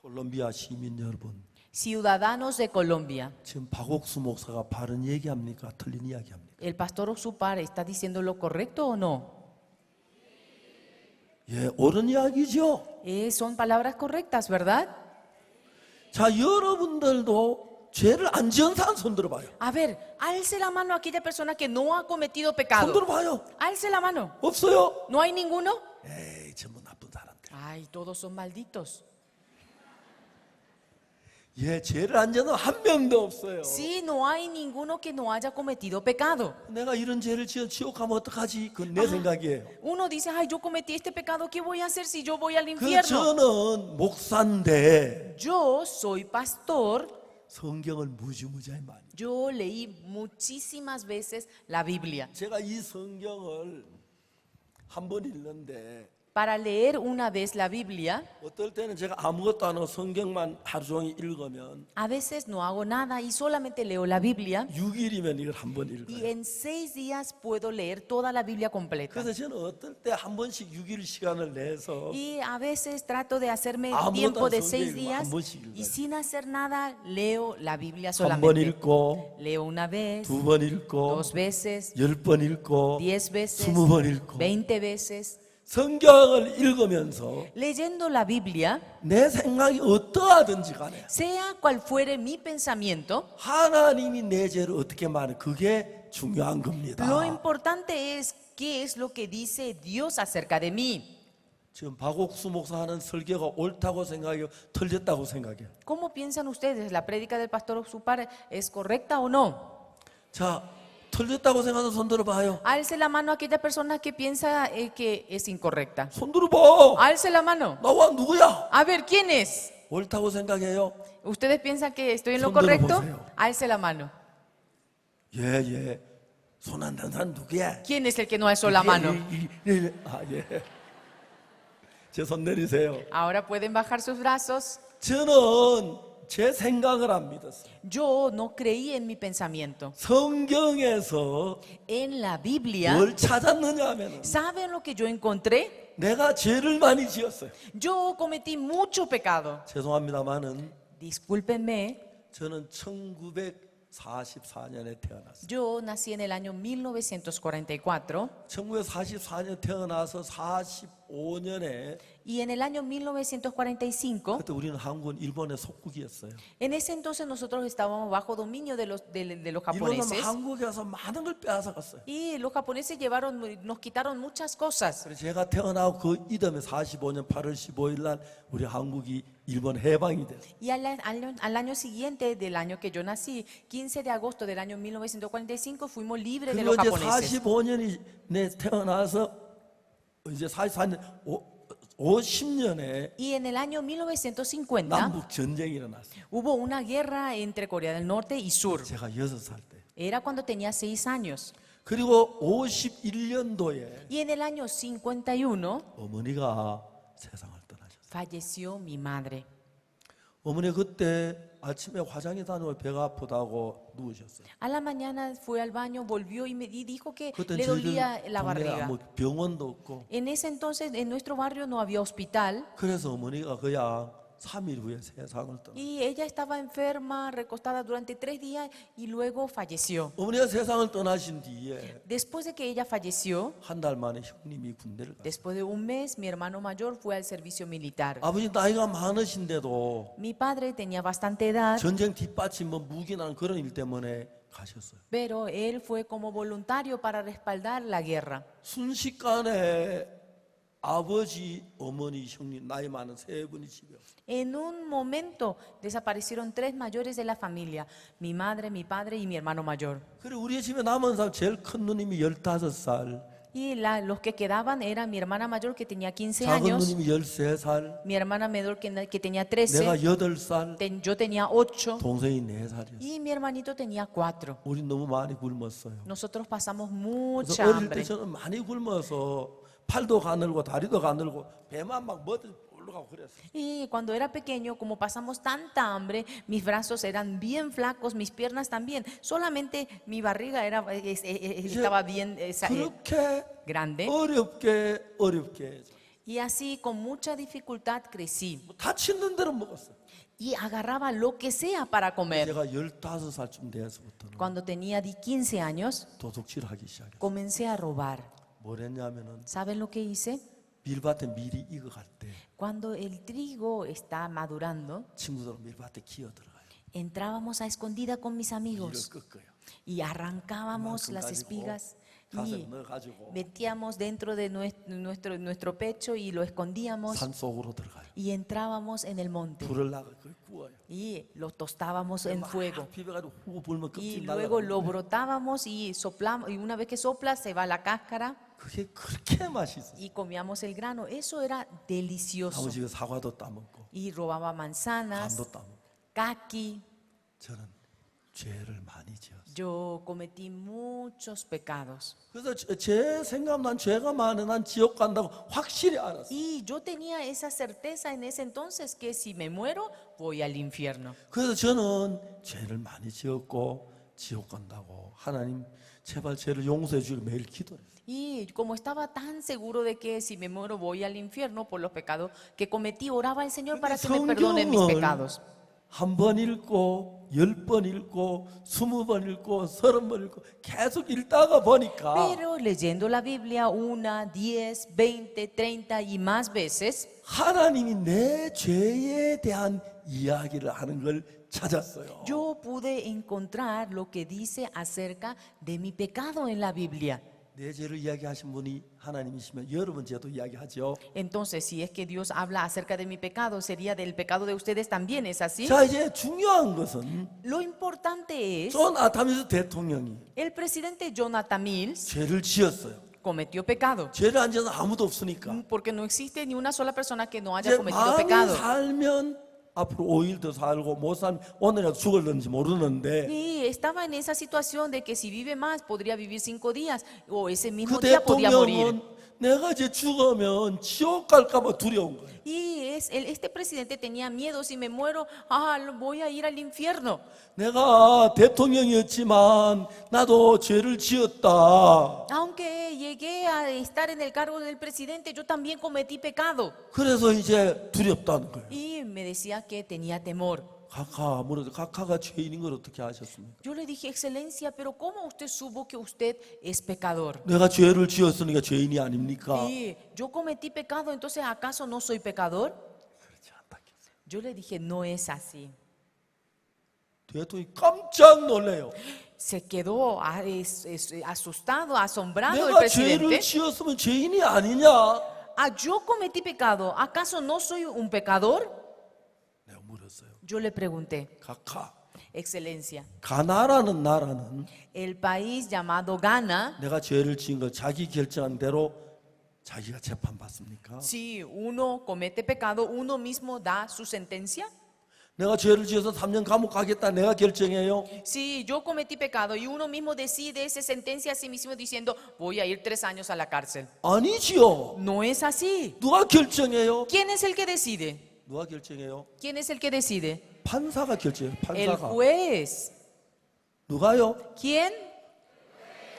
콜롬비아 시민 여러분, Ciudadanos de Colombia, 지금 박옥수 목사가 바른 얘기합니까? 틀린 이야기합니까? ¿el pastor Oxupar está diciendo lo correcto o no? 예, 옳은 이야기죠. Son palabras correctas, ¿verdad? 자, 여러분들도 죄를 안 지은 사람 손 들어봐요. A ver, alce la mano a aquella persona que no ha cometido 손 pecado. 들어봐요. Alce la mano. 없어요? ¿No hay ninguno? 에이, 전부 나쁜 사람들. Ay, todos son malditos. 예, 죄를 안 지은 사람 한 명도 없어요. Sí, no hay ninguno que no haya cometido pecado. 내가 이런 죄를 지어 지옥 가면 어떡하지? 그건 내 생각이에요. Uno dice, ay, yo cometí este pecado, ¿qué voy a hacer si yo voy al 그 infierno? 저는 목사인데 Yo soy pastor, 성경을 무지무지하게 많이. yo leí muchísimas veces la Biblia. 제가 이 성경을 한 번 읽는데 Para leer una vez la Biblia, 어떨 때는 제가 아무것도 안 하고 성경만 하루 종일 읽으면 a veces no hago nada y solamente leo la Biblia 6일이면 이걸 한 번 y 읽어요. en 6 días puedo leer toda la Biblia completa. 그래서 저는 어떨 때 한 번씩 6일 시간을 내서 Y a veces trato de hacerme 아무것도 tiempo de 안 6 성경 días 한 번씩 읽어요. y sin hacer nada leo la Biblia 한 번 solamente. 읽고 Leo una vez, 두 번 읽고 2 veces, 10번 읽고 10 veces, 20번 읽고 20 veces. 성경을 읽으면서 Leyendo la Biblia, 내 생각이 어떠하든지 간에 sea cual fuere mi pensamiento, 하나님이 내 죄를 어떻게 말해 그게 중요한 겁니다. lo importante es qué es lo que dice Dios acerca de mí. 지금 박옥수 목사 하는 설교가 옳다고 생각해요? 틀렸다고 생각해요? ¿Cómo piensan ustedes? ¿La prédica del pastor Oxupar es correcta o no? 자, 틀렸다고 생각하는 손 들어봐요. Alce la mano a aquella persona que piensa que es incorrecta. 손 들어봐. Alce la mano. 나와 누구야? A ver, ¿quién es? 옳다고 생각해요. ¿Ustedes piensan que estoy en lo 손 들어보세요. correcto? Alce la mano. 예. 손 안 든 사람 누구야? ¿Quién es el que no alzó la mano? 아, 예. 제 손 내리세요. Ahora pueden bajar sus brazos. 저는 제 생각을 안 믿었어요. Yo no creí en mi pensamiento. 성경에서 En la Biblia, 뭘 찾았느냐 하면 ¿saben lo que yo encontré? 내가 죄를 많이 지었어요. Yo cometí mucho pecado. 죄송합니다만은 Discúlpenme, 저는 1944년에 태어났어요. yo nací en el año 1944 1944년 태어나서 45년에 y en el año 1945, 그때 우리는 한국은 일본의 속국이었어요. en ese entonces nosotros estábamos bajo dominio de los 일본은 japoneses 한국에서 많은 걸 빼앗아갔어요. y los japoneses nos quitaron muchas cosas. 그래서 제가 태어나고 그 이듬해 45년 8월 15일 날 우리 한국이 일본 해방이 됐어요. Y al año siguiente del año que yo nací, 15 de agosto del año 1945, fuimos libres de 그리고 los 이제 japoneses. 45년이 내 태어나서 이제 44년 50년에 Y en el año 1950 남북 전쟁이 일어났어요. hubo una guerra entre Corea del Norte y Sur. 제가 6살 때. Era cuando tenía 6 años. 그리고 51년도에 Y en el año 51 어머니가 세상을 떠나셨어요. falleció mi madre. 어머니 그때 아침에 화장이 다니고 배가 아프다고 누우셨어요. A la mañana fue al baño, volvió y dijo que 그때 le 저희들 dolía la 동네에 barriga. 아무 병원도 없고 En ese entonces en nuestro barrio no había hospital 그래서 어머니가 그냥 3일 후에 세상을 떠났어요. y ella estaba enferma, recostada durante 3 días y luego falleció. 어머니가 세상을 떠나신 뒤에 Después de que ella falleció, 한 달 만에 형님이 군대를 갔어요. después de un mes, mi hermano mayor fue al servicio militar. 아버지 나이가 많으신데도 Mi padre tenía bastante edad, 전쟁 뒷받침 뭐 무기나 그런 일 때문에 가셨어요. pero él fue como voluntario para respaldar la guerra. 순식간에 아버지, 어머니, 형님 나이 많은 세 분이 집에 왔어요. En un momento desaparecieron 3 mayores de la familia, mi madre, mi padre y mi hermano mayor. 그리고 우리 집에 남은 사람 제일 큰 누님이 15살, Y los que quedaban eran mi hermana mayor que tenía 15 작은 años, 누님이 13살, mi hermana menor que tenía 내가 13, 8살, yo tenía 8 동생이 4살이었어요. y mi hermanito tenía 4. 우리 너무 많이 굶었어요. Nosotros pasamos 그래서 mucha 어릴 때 hambre. 저는 많이 굶어서 팔도 가늘고 다리도 가늘고 배만 막 머리 올라가고 그랬어요. Y cuando era pequeño, como pasamos tanta hambre, mis brazos eran bien flacos, mis piernas también. Solamente mi barriga estaba bien 그렇게 grande. 어렵게 Y así, con mucha dificultad, crecí. 다치는 대로 먹었어요. Y agarraba lo que sea para comer. 제가 15살쯤 돼서부터는 Cuando tenía 15 años, 도둑질하기 시작했어요. comencé a robar. 뭘 했냐면은 ¿Saben lo que hice? 밀밭에 밀이 익어갈 때 Cuando el trigo está madurando, 친구들 밀밭에 기어 들어가요. entrábamos a escondida con mis 밀을 amigos 꺾어요. y arrancábamos las espigas 가서 y 넣어가지고 metíamos dentro de nuestro pecho y lo escondíamos 산 속으로 들어가요. y entrábamos en el monte 불을 나가 그걸 구워요. y lo tostábamos en fuego. 막 비벼가지고 후 불면 Y 껍질 luego lo 날라가요. brotábamos y soplamos, y una vez que sopla se va la cáscara 그게 그렇게 맛있어요. y comíamos el grano. Eso era delicioso. 아무 집에 사과도 따먹고 Y robaba manzanas, 감도 따먹고. caqui. 저는 죄를 많이 지었어요. Yo cometí muchos pecados. 그래서 제 생각 난 죄가 많아 난 지옥 간다고 확실히 알았어요. Y yo tenía esa certeza en ese entonces que si me muero, voy al infierno. 그래서 저는 죄를 많이 지었고 지옥 간다고 하나님 제발 죄를 용서해 주기를 매일 기도해요. Y como estaba tan seguro de que si me muero voy al infierno por los pecados que cometí, oraba al Señor para que me perdone mis pecados. 한 번 읽고 10번 읽고 20번 읽고 30번 읽고 계속 읽다가 보니까 Pero leyendo la Biblia 1, 10, 20, 30 y más veces, 하나님이 내 죄에 대한 이야기를 하는 걸 찾았어요. yo pude encontrar lo que dice acerca de mi pecado en la Biblia. 내 죄를 이야기하신 분이 하나님이시면 여러분 죄도 이야기하죠. Entonces, si es que Dios habla acerca de mi pecado, sería del pecado de ustedes también, ¿es así? 자, 이제 중요한 것은 Lo importante es, 존 아담스 대통령이 el presidente Jonathan Mills 죄를 지었어요. cometió pecado. 죄를 안 지어서 아무도 없으니까. Porque no existe ni una sola persona que no haya 이제 cometido 마음이 pecado. 살면 앞으로 5일 더 살고 못 살면 오늘이라도 죽을는지 모르는데 Y estaba en esa situación de que si vive más, podría vivir 5 días o ese mismo 그 día podía morir. 대통령은 내가 이제 죽으면 지옥 갈까봐 두려운 거예요. Y este presidente tenía miedo, si me muero, voy a ir al infierno. 내가 대통령이었지만 나도 죄를 지었다. Aunque llegué a estar en el cargo del presidente, yo también cometí pecado. 그래서 이제 두렵다는 거예요. Y me decía que tenía temor. 각하 아무래도 각하가 죄인인 걸 어떻게 아셨습니까? Yo le dije, excelencia, pero ¿cómo usted supo que usted es pecador? 내가 죄를 지었으니까 죄인이 아닙니까? Y yo cometí pecado, entonces ¿acaso no soy pecador? 그렇지 않다겠어요. Yo le dije, no es así. 대통령이 깜짝 놀래요. Se quedó asustado, asombrado el 내가 죄를 presidente. 지었으면 죄인이 아니냐? Yo cometí pecado, ¿acaso no soy un pecador? 내가 물었어요. Yo le pregunté, 각하, excelencia, 가나라는 나라는 el país llamado Ghana, 내가 죄를 지은 걸 자기 결정한 대로 자기가 재판받습니까? si uno comete pecado, uno mismo da su sentencia. 내가 죄를 지어서 3년 감옥 가겠다 내가 결정해요. Si yo cometí pecado y uno mismo decide, se sentencia a sí mismo diciendo, voy a ir 3 años a la cárcel. 아니지요. No es así. 누가 결정해요? ¿Quién es el que decide? 누가 결정해요? ¿Quién es el que decide? 판사가 결정해요. El 판사가. juez. 누가요? ¿Quién?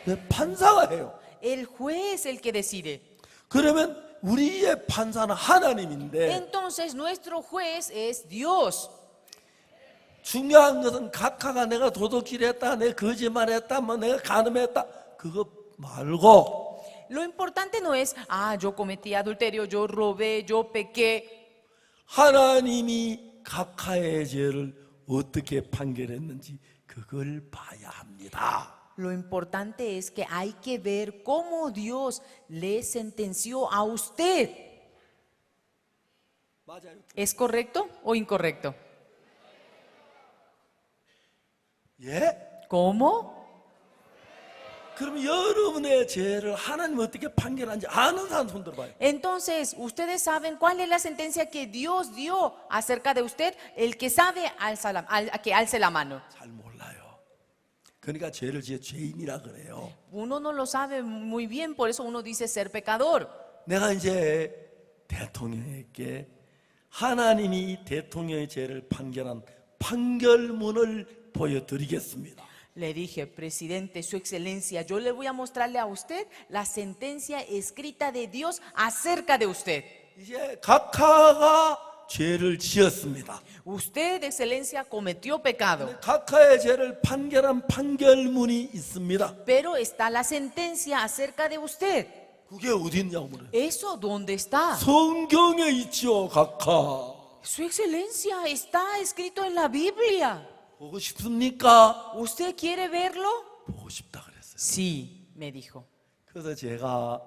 네, 판사가 해요. El juez el que decide. 그러면 우리의 판사는 하나님인데 Entonces nuestro juez es Dios. 중요한 것은 각하가 내가 도둑질했다, 내가 거짓말했다, 뭐 내가 간음했다 그거 말고 Lo importante no es, yo cometí adulterio, yo robé, yo pequé. 하나님이 각하의 죄를 어떻게 판결했는지 그걸 봐야 합니다. Lo importante es que hay que ver cómo Dios le sentenció a usted. 맞아요. ¿Es correcto o incorrecto? 예? ¿Cómo? 그럼 여러분의 죄를 하나님 어떻게 판결하는지 아는 사람 손 들어봐요. Entonces, ¿ustedes saben cuál es la sentencia que Dios dio acerca de usted? El que sabe, que alce la mano. 잘 몰라요. 그러니까 죄를 지어 죄인이라 그래요. Uno no lo sabe muy bien, por eso uno dice ser pecador. 내가 이제 대통령에게 하나님이 대통령의 죄를 판결한 판결문을 보여드리겠습니다. Le dije, presidente, su excelencia, yo le voy a mostrarle a usted la sentencia escrita de Dios acerca de usted. 이제 각하가 죄를 지었습니다. Usted, excelencia, cometió pecado, 각하의 죄를 판결한 판결문이 있습니다. pero está la sentencia acerca de usted. 그게 어디 있냐고 물어요. ¿Eso dónde está? 성경에 있죠, 각하. Su excelencia, está escrito en la Biblia. 보고 싶습니까? ¿Usted quiere verlo? 보고 싶다 그랬어요. Sí, me dijo. 그래서 제가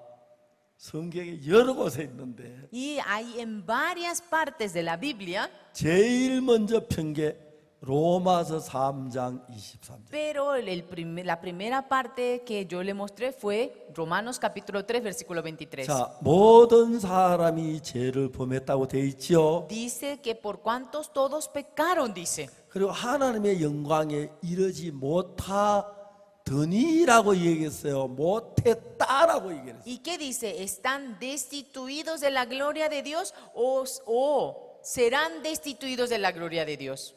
성경에 여러 곳에 있는데 Y hay en varias partes de la Biblia, 제일 먼저 편 게 로마서 3장 23절. pero la primera parte que yo le mostré fue Romanos capítulo 3, versículo 23. 자, 모든 사람이 죄를 범했다고 돼 있죠. Dice que por cuantos todos pecaron, dice. 그리고 하나님의 영광에 이르지 못하더니라고 얘기했어요. 못했다라고 얘기했어요. ¿Y qué dice? ¿Están destituidos de la gloria de Dios o serán destituidos de la gloria de Dios?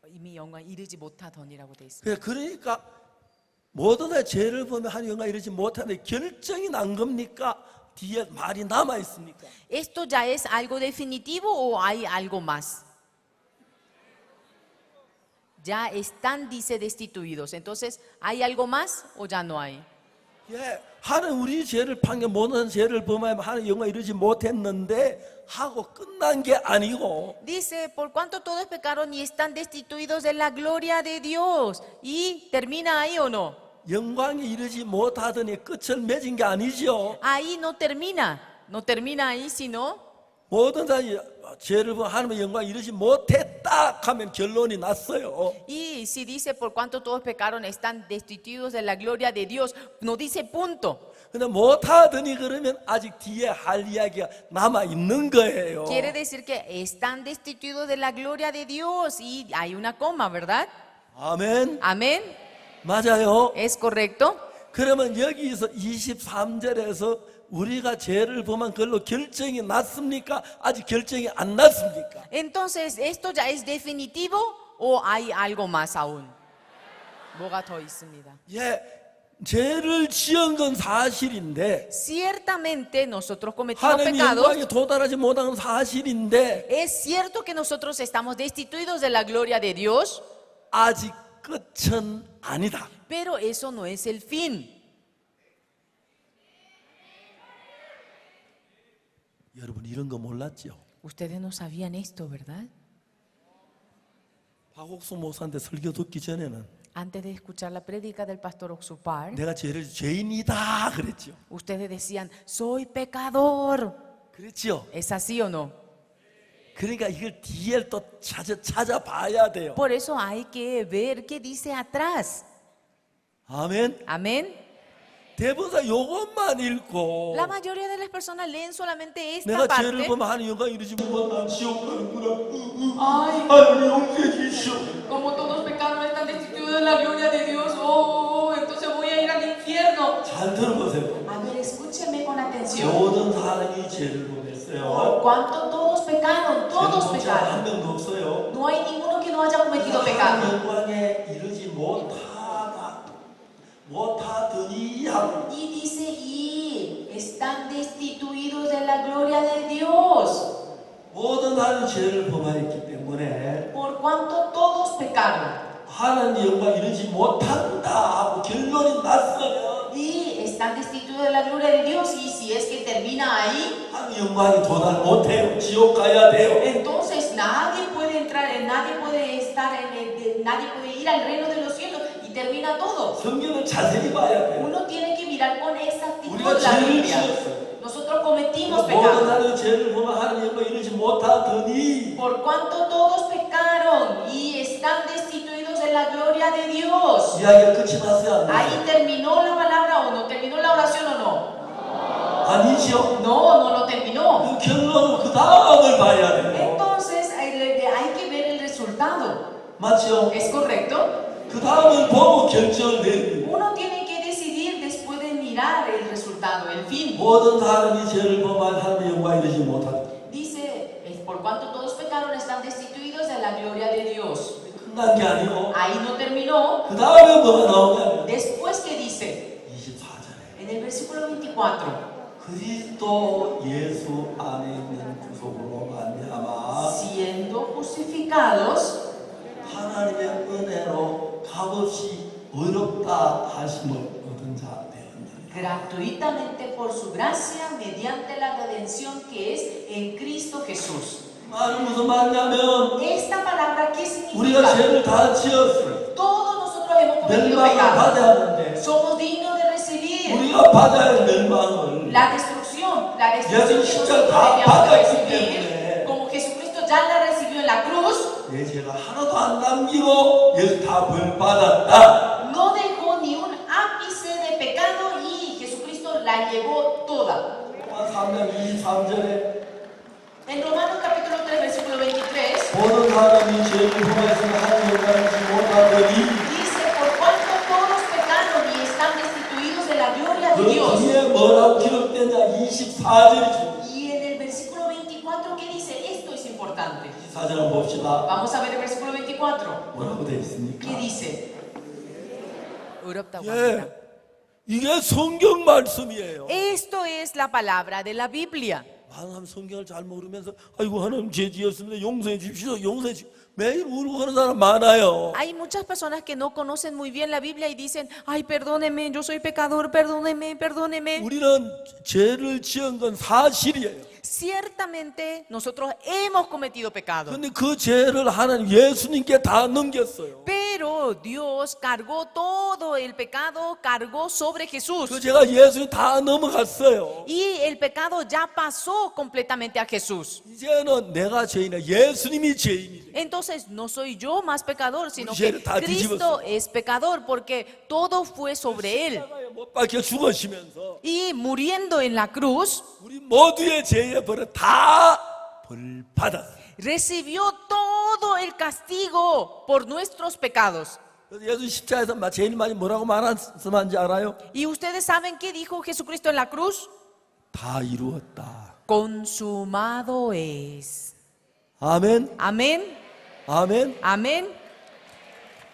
이미 영광 이르지 못하더니라고 돼 있어요. 그러니까 모든 죄를 보면 하나님 영광 이르지 못하는데 결정이 난 겁니까? 뒤에 말이 남아 있습니까? ¿Esto ya es algo definitivo o hay algo más? Ya están, dice, destituidos. Entonces, ¿hay algo más o ya no hay? 예, 하나님 우리 죄를 판결 모든 죄를 범하면 하나님 영광 이르지 못했는데 하고 끝난 게 아니고 Dice, por cuanto todos pecaron y están destituidos de la gloria de Dios. ¿Y termina ahí o no? 영광에 이르지 못하더니 끝을 맺은 게 아니죠. Ahí no termina ahí, sino 모든 사람이 죄를 범 하나님의 영광에 이르지 못했다 하면 결론이 났어요. y si dice por cuanto todos pecaron están destituidos de la gloria de Dios, no dice punto. 근데 못하더니 그러면 아직 뒤에 할 이야기가 남아 있는 거예요. Quiere decir que están destituidos de la gloria de Dios y hay una coma, ¿verdad? 아멘. Amén. 맞아요. ¿Es correcto? 그러면 여기서 23절에서 우리가 죄를 범한 걸로 결정이 났습니까? 아직 결정이 안 났습니까? Entonces, ¿esto ya es definitivo o hay algo más aún? 뭐가 더 있습니다. 예, 죄를 지은 건 사실인데 Ciertamente nosotros cometimos 하나님의 pecados. 영광에 도달하지 못한 건 사실인데 Es cierto que nosotros estamos destituidos de la gloria de Dios, 아직 끝은 아니다. pero eso no es el fin. 여러분 이런 거 몰랐죠? Ustedes no sabían esto, ¿verdad? 박옥수 목사한테 설교 듣기 전에는 Antes de escuchar la prédica del pastor Oxupar, 내가 죄인이다 그랬죠. ustedes decían, soy pecador. 그랬죠? ¿Es así o no? 그러니까 이걸 뒤에 또 찾아봐야 돼요. Por eso hay que ver qué dice atrás. 아멘. Amén. 대부분 요것만 읽고 La mayoría de las personas leen solamente esta 내가 죄를 parte. 보면 하나님 영광 이루지 못한 지옥 가는구나. Ay, 하나님 용서해 주시오. como todos pecaron están destituidos de la gloria de Dios. Entonces voy a ir al infierno. 잘 들어보세요. A ver, escúcheme con atención. 모든 사람이 죄를 Por 범했어요. cuanto todos pecaron, todos 죄를 범한 사람 한 pecaron. 명도 없어요. No hay ninguno que no haya cometido pecado. 하나님 영광에 이르지 못하더니 하고 Y dice, y están destituidos de la gloria de Dios. 모든 사람이 죄를 범하였기 때문에 Por cuanto todos pecaron. 하나님 영광 이르지 못한다 하고 결론이 났으면 Y están destituidos de la gloria de Dios. Y si es que termina ahí, 하나님 영광에 도달 못해요. 지옥 가야 돼요. entonces nadie puede entrar, nadie puede estar nadie puede ir al reino de los cielos y termina todo. 성경을 자세히 봐야 돼요. Uno tiene que mirar con exactitud 우리가 la 죄를 Biblia. 지었어요. Nosotros cometimos 모든 pecado. 사람이 죄를 보면 하나님 영광 이르지 못하더니 Por cuanto todos pecaron y están destituidos de la gloria de Dios. 이야기가 끝이 났어요. 안 Ahí 됐어요? terminó la palabra o no terminó la oración o no. 아니죠. No, no lo terminó. 그 결론은 그 다음을 봐야 돼요. Entonces hay que ver el resultado. 맞죠? ¿Es correcto? 그 다음을 보고 결정을 내립니다. Uno tiene que decidir después de mirar el resultado, el fin. 모든 사람이 죄를 범한 하나님의 영광 이르지 못한다. Dice, por cuanto todos pecaron están destituidos de la gloria de Dios. 끝난 게 아니고 Ahí no terminó. 그 다음에 뭐가 나오냐면 Después, ¿qué dice? 24절에 En el versículo 24. 그리스도 예수 안에 있는 구속으로 말미암아 Siendo justificados 하나님의 은혜로 값없이 의롭다 하심을 얻은 자 되었느니라. gratuitamente por su gracia mediante la redención que es en Cristo Jesús. 말은 무슨 말이냐면 Esta palabra, ¿qué 우리가 significa? 죄를 다 지었어요. Todos nosotros hemos cometido 멸망을 pecado. 받아야 하는데 Somos dignos de recibir 우리가 받아야 할 멸망을 la destrucción que 예수 십자가 nosotros 다 debíamos de 받았기 recibir, 때문에 como Jesucristo ya la recibió en la cruz, 내 죄가 하나도 안 남기고 예수 다 벌 받았다. no dejó ni un ápice de pecado y Jesucristo la llevó toda. 3장 23절에 En Romanos capítulo 3, versículo 23, 모든 사람이 죄를 범하였으나 하나님 영광을 못하더니 dice, por cuanto todos pecaron y están destituidos de la gloria 그 de Dios. 뒤에 뭐라고 기록된자 24절이죠. Y en el versículo 24, ¿qué dice? Esto es importante. 24절 한번 봅시다. Vamos a ver el versículo 24. 뭐라고 되어 있습니까? ¿Qué dice? 예, 이게 성경 말씀이에요. Esto es la palabra de la Biblia. 하나님 성경을 잘 모르면서 아이고 하나님 죄 지었습니다. 용서해 주십시오. 용서해 주십시오. 매일 울고 하는 사람 많아요. Hay muchas personas que no conocen muy bien la Biblia y dicen, ay, perdóneme, yo soy pecador, perdóneme, perdóneme. 우리는 죄를 지은 건 사실이에요. ciertamente nosotros hemos cometido pecado. 근데 그 죄를 하나님 예수님께 다 넘겼어요. Pero Dios cargó todo el pecado, cargó sobre Jesús. 그 죄가 예수님 다 넘어갔어요. Y el pecado ya pasó completamente a Jesús. 이제는 내가 죄인이야. 예수님이 죄인이래. Entonces no soy yo más pecador, sino 우리 que 죄를 다 Cristo 뒤집었어요. es pecador porque todo fue sobre él. 십자가에 못 박혀 죽으시면서 Y muriendo en la cruz, 우리 모두의 죄의 벌을 다 벌받았어요. recibió todo el castigo por nuestros pecados. 그래서 예수 십자가에서 제일 많이 뭐라고 말씀한지 알아요? ¿Y ustedes saben qué dijo Jesucristo en la cruz? 다 이루었다. Consumado es. 아멘. Amén, 아멘. amén.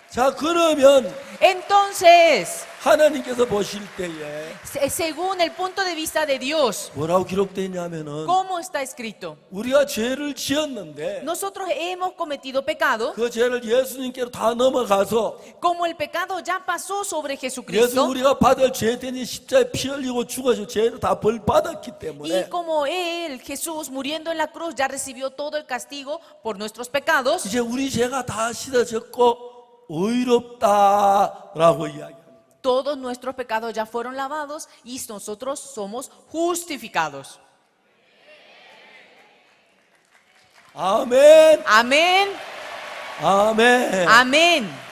자, 그러면 Entonces, 하나님께서 보실 때에 según el punto de vista de Dios, 뭐라고 기록되어 있냐면은 ¿cómo está escrito? 우리가 죄를 지었는데 Nosotros hemos cometido pecado, 그 죄를 예수님께로 다 넘어가서 como el pecado ya pasó sobre 예수 Jesucristo, 우리가 받을 죄 대니 십자가에 피 흘리고 죽어서 죄를 다 벌받았기 y 때문에 como Él, Jesús, muriendo en la cruz, ya recibió todo el castigo por nuestros pecados, 이제 우리 죄가 다 씻어졌고 의롭다라고 이야기합니다. todos nuestros pecados ya fueron lavados y nosotros somos justificados. 아멘. Amén, 아멘. amén.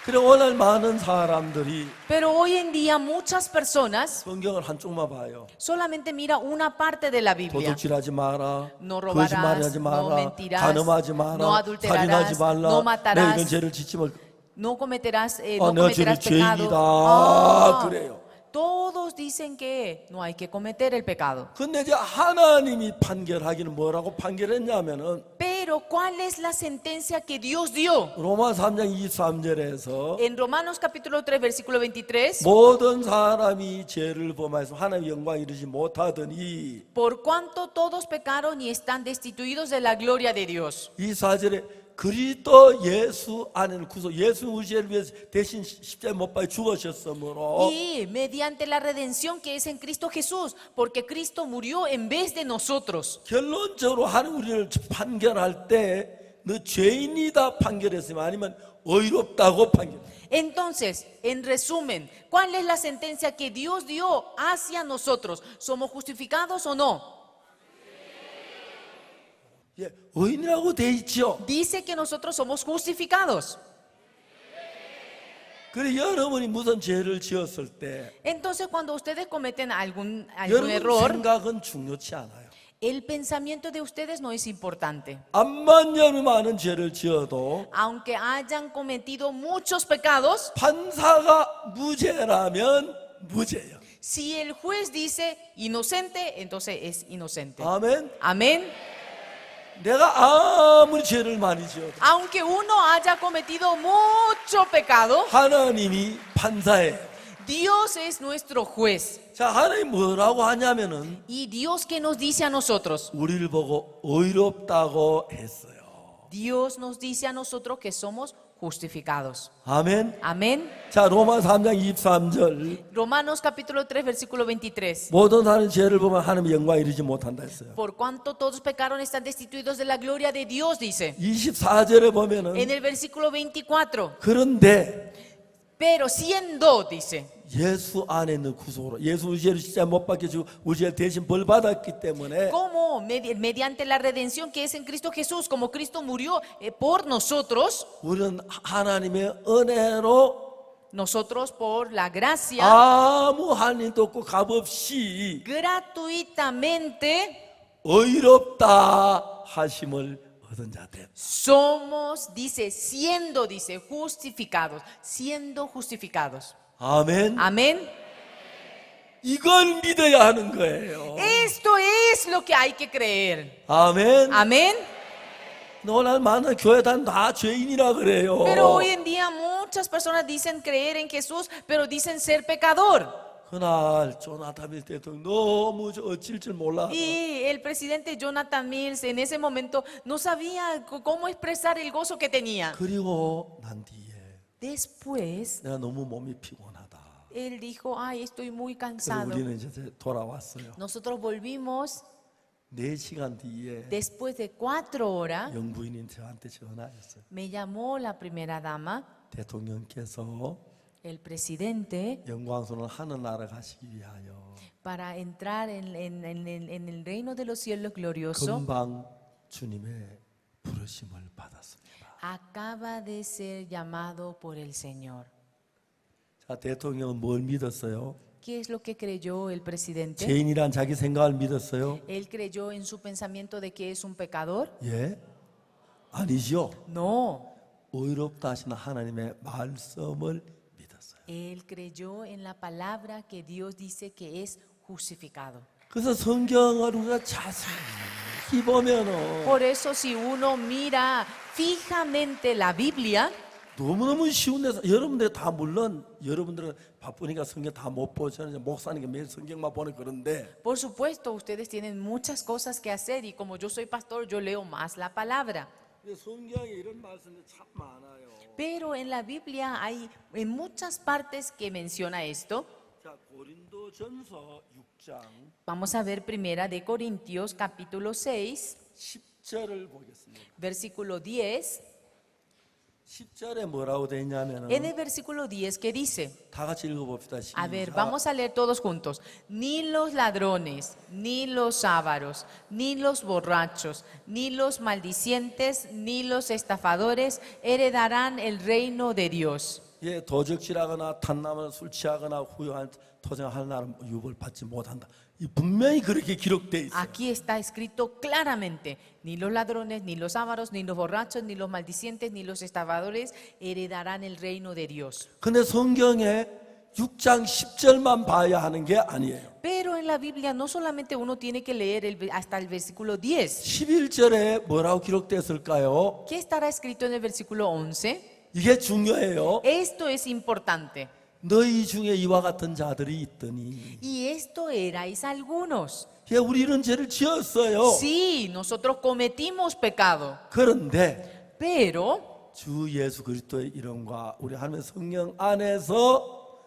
그래 오늘 많은 사람들이 Pero hoy en día muchas personas 성경을 한쪽만 봐요. solamente mira una parte de la Biblia. 도둑질하지 마라. No robarás, 거짓말하지 no 마라. mentirás, 간음하지 마라. no adulterarás, 살인하지 말라. no 내 matarás. 이런 죄를 짓지 말. No cometerás, 아, no 내가 죄를 cometerás pecado. 죄인이다. Ah, 그래요. todos dicen que no hay que cometer el pecado. 근데 이제 하나님이 판결하기는 뭐라고 판결했냐면은 Pero ¿cuál es la sentencia que Dios dio? 로마 3장 23절에서 En Romanos capítulo 3 versículo 23, 모든 사람이 죄를 범하여서 하나님의 영광 이루지 못하더니 por cuanto todos pecaron y están destituidos de la gloria de Dios. 이 4절에 그리스도 예수 안에는 구속 예수 우리 죄를 위해서 대신 십자가에 못 박혀 죽으셨으므로 Y mediante la redención que es en Cristo Jesús, porque Cristo murió en vez de nosotros. 결론적으로 하나님 우리를 판결할 때 너 죄인이다 판결했으면 아니면 의롭다고 판결. Entonces, en resumen, ¿cuál es la sentencia que Dios dio hacia nosotros? ¿Somos justificados o no? 예, 의인이라고 돼 있죠. Dice que nosotros somos justificados. 그래 여러분이 무슨 죄를 지었을 때 Entonces, cuando ustedes cometen algún 여러분 error, 생각은 중요치 않아요. el pensamiento de ustedes no es importante. 암만 여러분 많은 죄를 지어도 Aunque hayan cometido muchos pecados, 판사가 무죄라면 무죄예요. si el juez dice inocente, entonces es inocente. 아멘. Amén. 내가 아무리 죄를 많이 지어도 Aunque uno haya cometido mucho pecado, 하나님이 판사예요. Dios es nuestro juez. 자, 하나님 뭐라고 하냐면은 Y Dios que nos dice a nosotros, 우리를 보고 의롭다고 했어요. Dios nos dice a nosotros que somos justificados. 아멘. Amén. 자, 로마 3장 23절 Romanos capítulo 3 versículo 23. 모든 사람이 죄를 보면 하나님의 영광 이루지 못한다 했어요. Por cuanto todos pecaron están destituidos de la gloria de Dios, dice. 24절에 보면은 En el versículo 24. 그런데 Pero siendo, dice, 예수 안에 있는 구속으로 예수 우리 죄를 진짜 못 박혀주고 우리 죄를 대신 벌 받았기 때문에 como mediante la redención que es en Cristo Jesús, como Cristo murió por nosotros, 우리는 하나님의 은혜로 nosotros por la gracia, 아무 한일도 없고 값없이 gratuitamente 의롭다 하심을 얻은 자들. somos, dice, siendo, dice, justificados, siendo justificados. 아멘. Amén. 이걸 믿어야 하는 거예요. Esto es lo que hay que creer. 아멘. Amén. 오늘 많은 교회단 다 죄인이라 그래요. Pero hoy en día muchas personas dicen creer en Jesús, pero dicen ser pecador. 그날 조나단 밀 대통령 너무 어쩔 줄 몰라. Y el presidente Jonathan Mills en ese momento no sabía cómo expresar el gozo que tenía. 그리고 난 뒤에 Después, 내가 너무 몸이 피곤하다. él dijo, ay, estoy muy 그래서 cansado. 우리는 이제 돌아왔어요. Nosotros volvimos 4시간 뒤에 Después de 4 horas, 영부인이 저한테 전화했어요. me llamó la primera dama, 대통령께서 el presidente, 영광선을 하늘나라 가시기 위하여 para entrar en el reino de los cielos glorioso. 금방 주님의 부르심을 받았습니다. Acaba de ser llamado por el Señor. 자, 대통령은 뭘 믿었어요? ¿Qué es lo que creyó el presidente? 죄인이란 자기 생각을 믿었어요? ¿Él creyó en su pensamiento de que es un pecador? 예? 아니죠. No. 의롭다 하시는 하나님의 말씀을 믿었어요. Él creyó en la palabra que Dios dice que es justificado. 그래서 성경을 우리가 자세히 보면은 Por eso si uno mira fijamente la Biblia, 너무너무 쉬운 데서 여러분들 다 물론 여러분들은 바쁘니까 성경 다 못 보시는 목사님이 매일 성경만 보는 그런데 por supuesto, ustedes tienen muchas cosas que hacer y como yo soy pastor, yo leo más la palabra. 성경에 이런 말씀이 참 많아요. Pero en la Biblia hay en muchas partes que menciona esto. 자, 고린도전서 6장 Vamos a ver primera de Corintios capítulo 6, 10절을 보겠습니다. versículo 10. 10절에 뭐라고 되어 En 있냐면은 el versículo 10 que dice, 다 같이 읽어봅시다. a ver, 시작. vamos a leer todos juntos. Ni los ladrones, ni los ávaros, ni los borrachos, ni los maldicientes, ni los estafadores heredarán el reino de Dios. 예, 도적질하거나 탐나거나 술 취하거나 후회한 토정할 날은 유업을 받지 못한다. 이 분명히 그렇게 기록되어 있어요. Aquí está escrito claramente, ni los ladrones, ni los ávaros, ni los borrachos, ni los maldicientes, ni los estafadores heredarán el reino de Dios. 근데 성경에 6장 10절만 봐야 하는 게 아니에요. Pero en la Biblia no solamente uno tiene que leer hasta el versículo 10. 11절에 뭐라고 기록되었을까요? ¿Qué estará escrito en el versículo 11? 이게 중요해요. Esto es importante. 너희 중에 이와 같은 자들이 있더니 Y esto erais algunos. 예, 우리 이런 죄를 지었어요. Sí, nosotros cometimos pecado. 그런데 Pero 주 예수 그리스도의 이름과 우리 하나님의 성령 안에서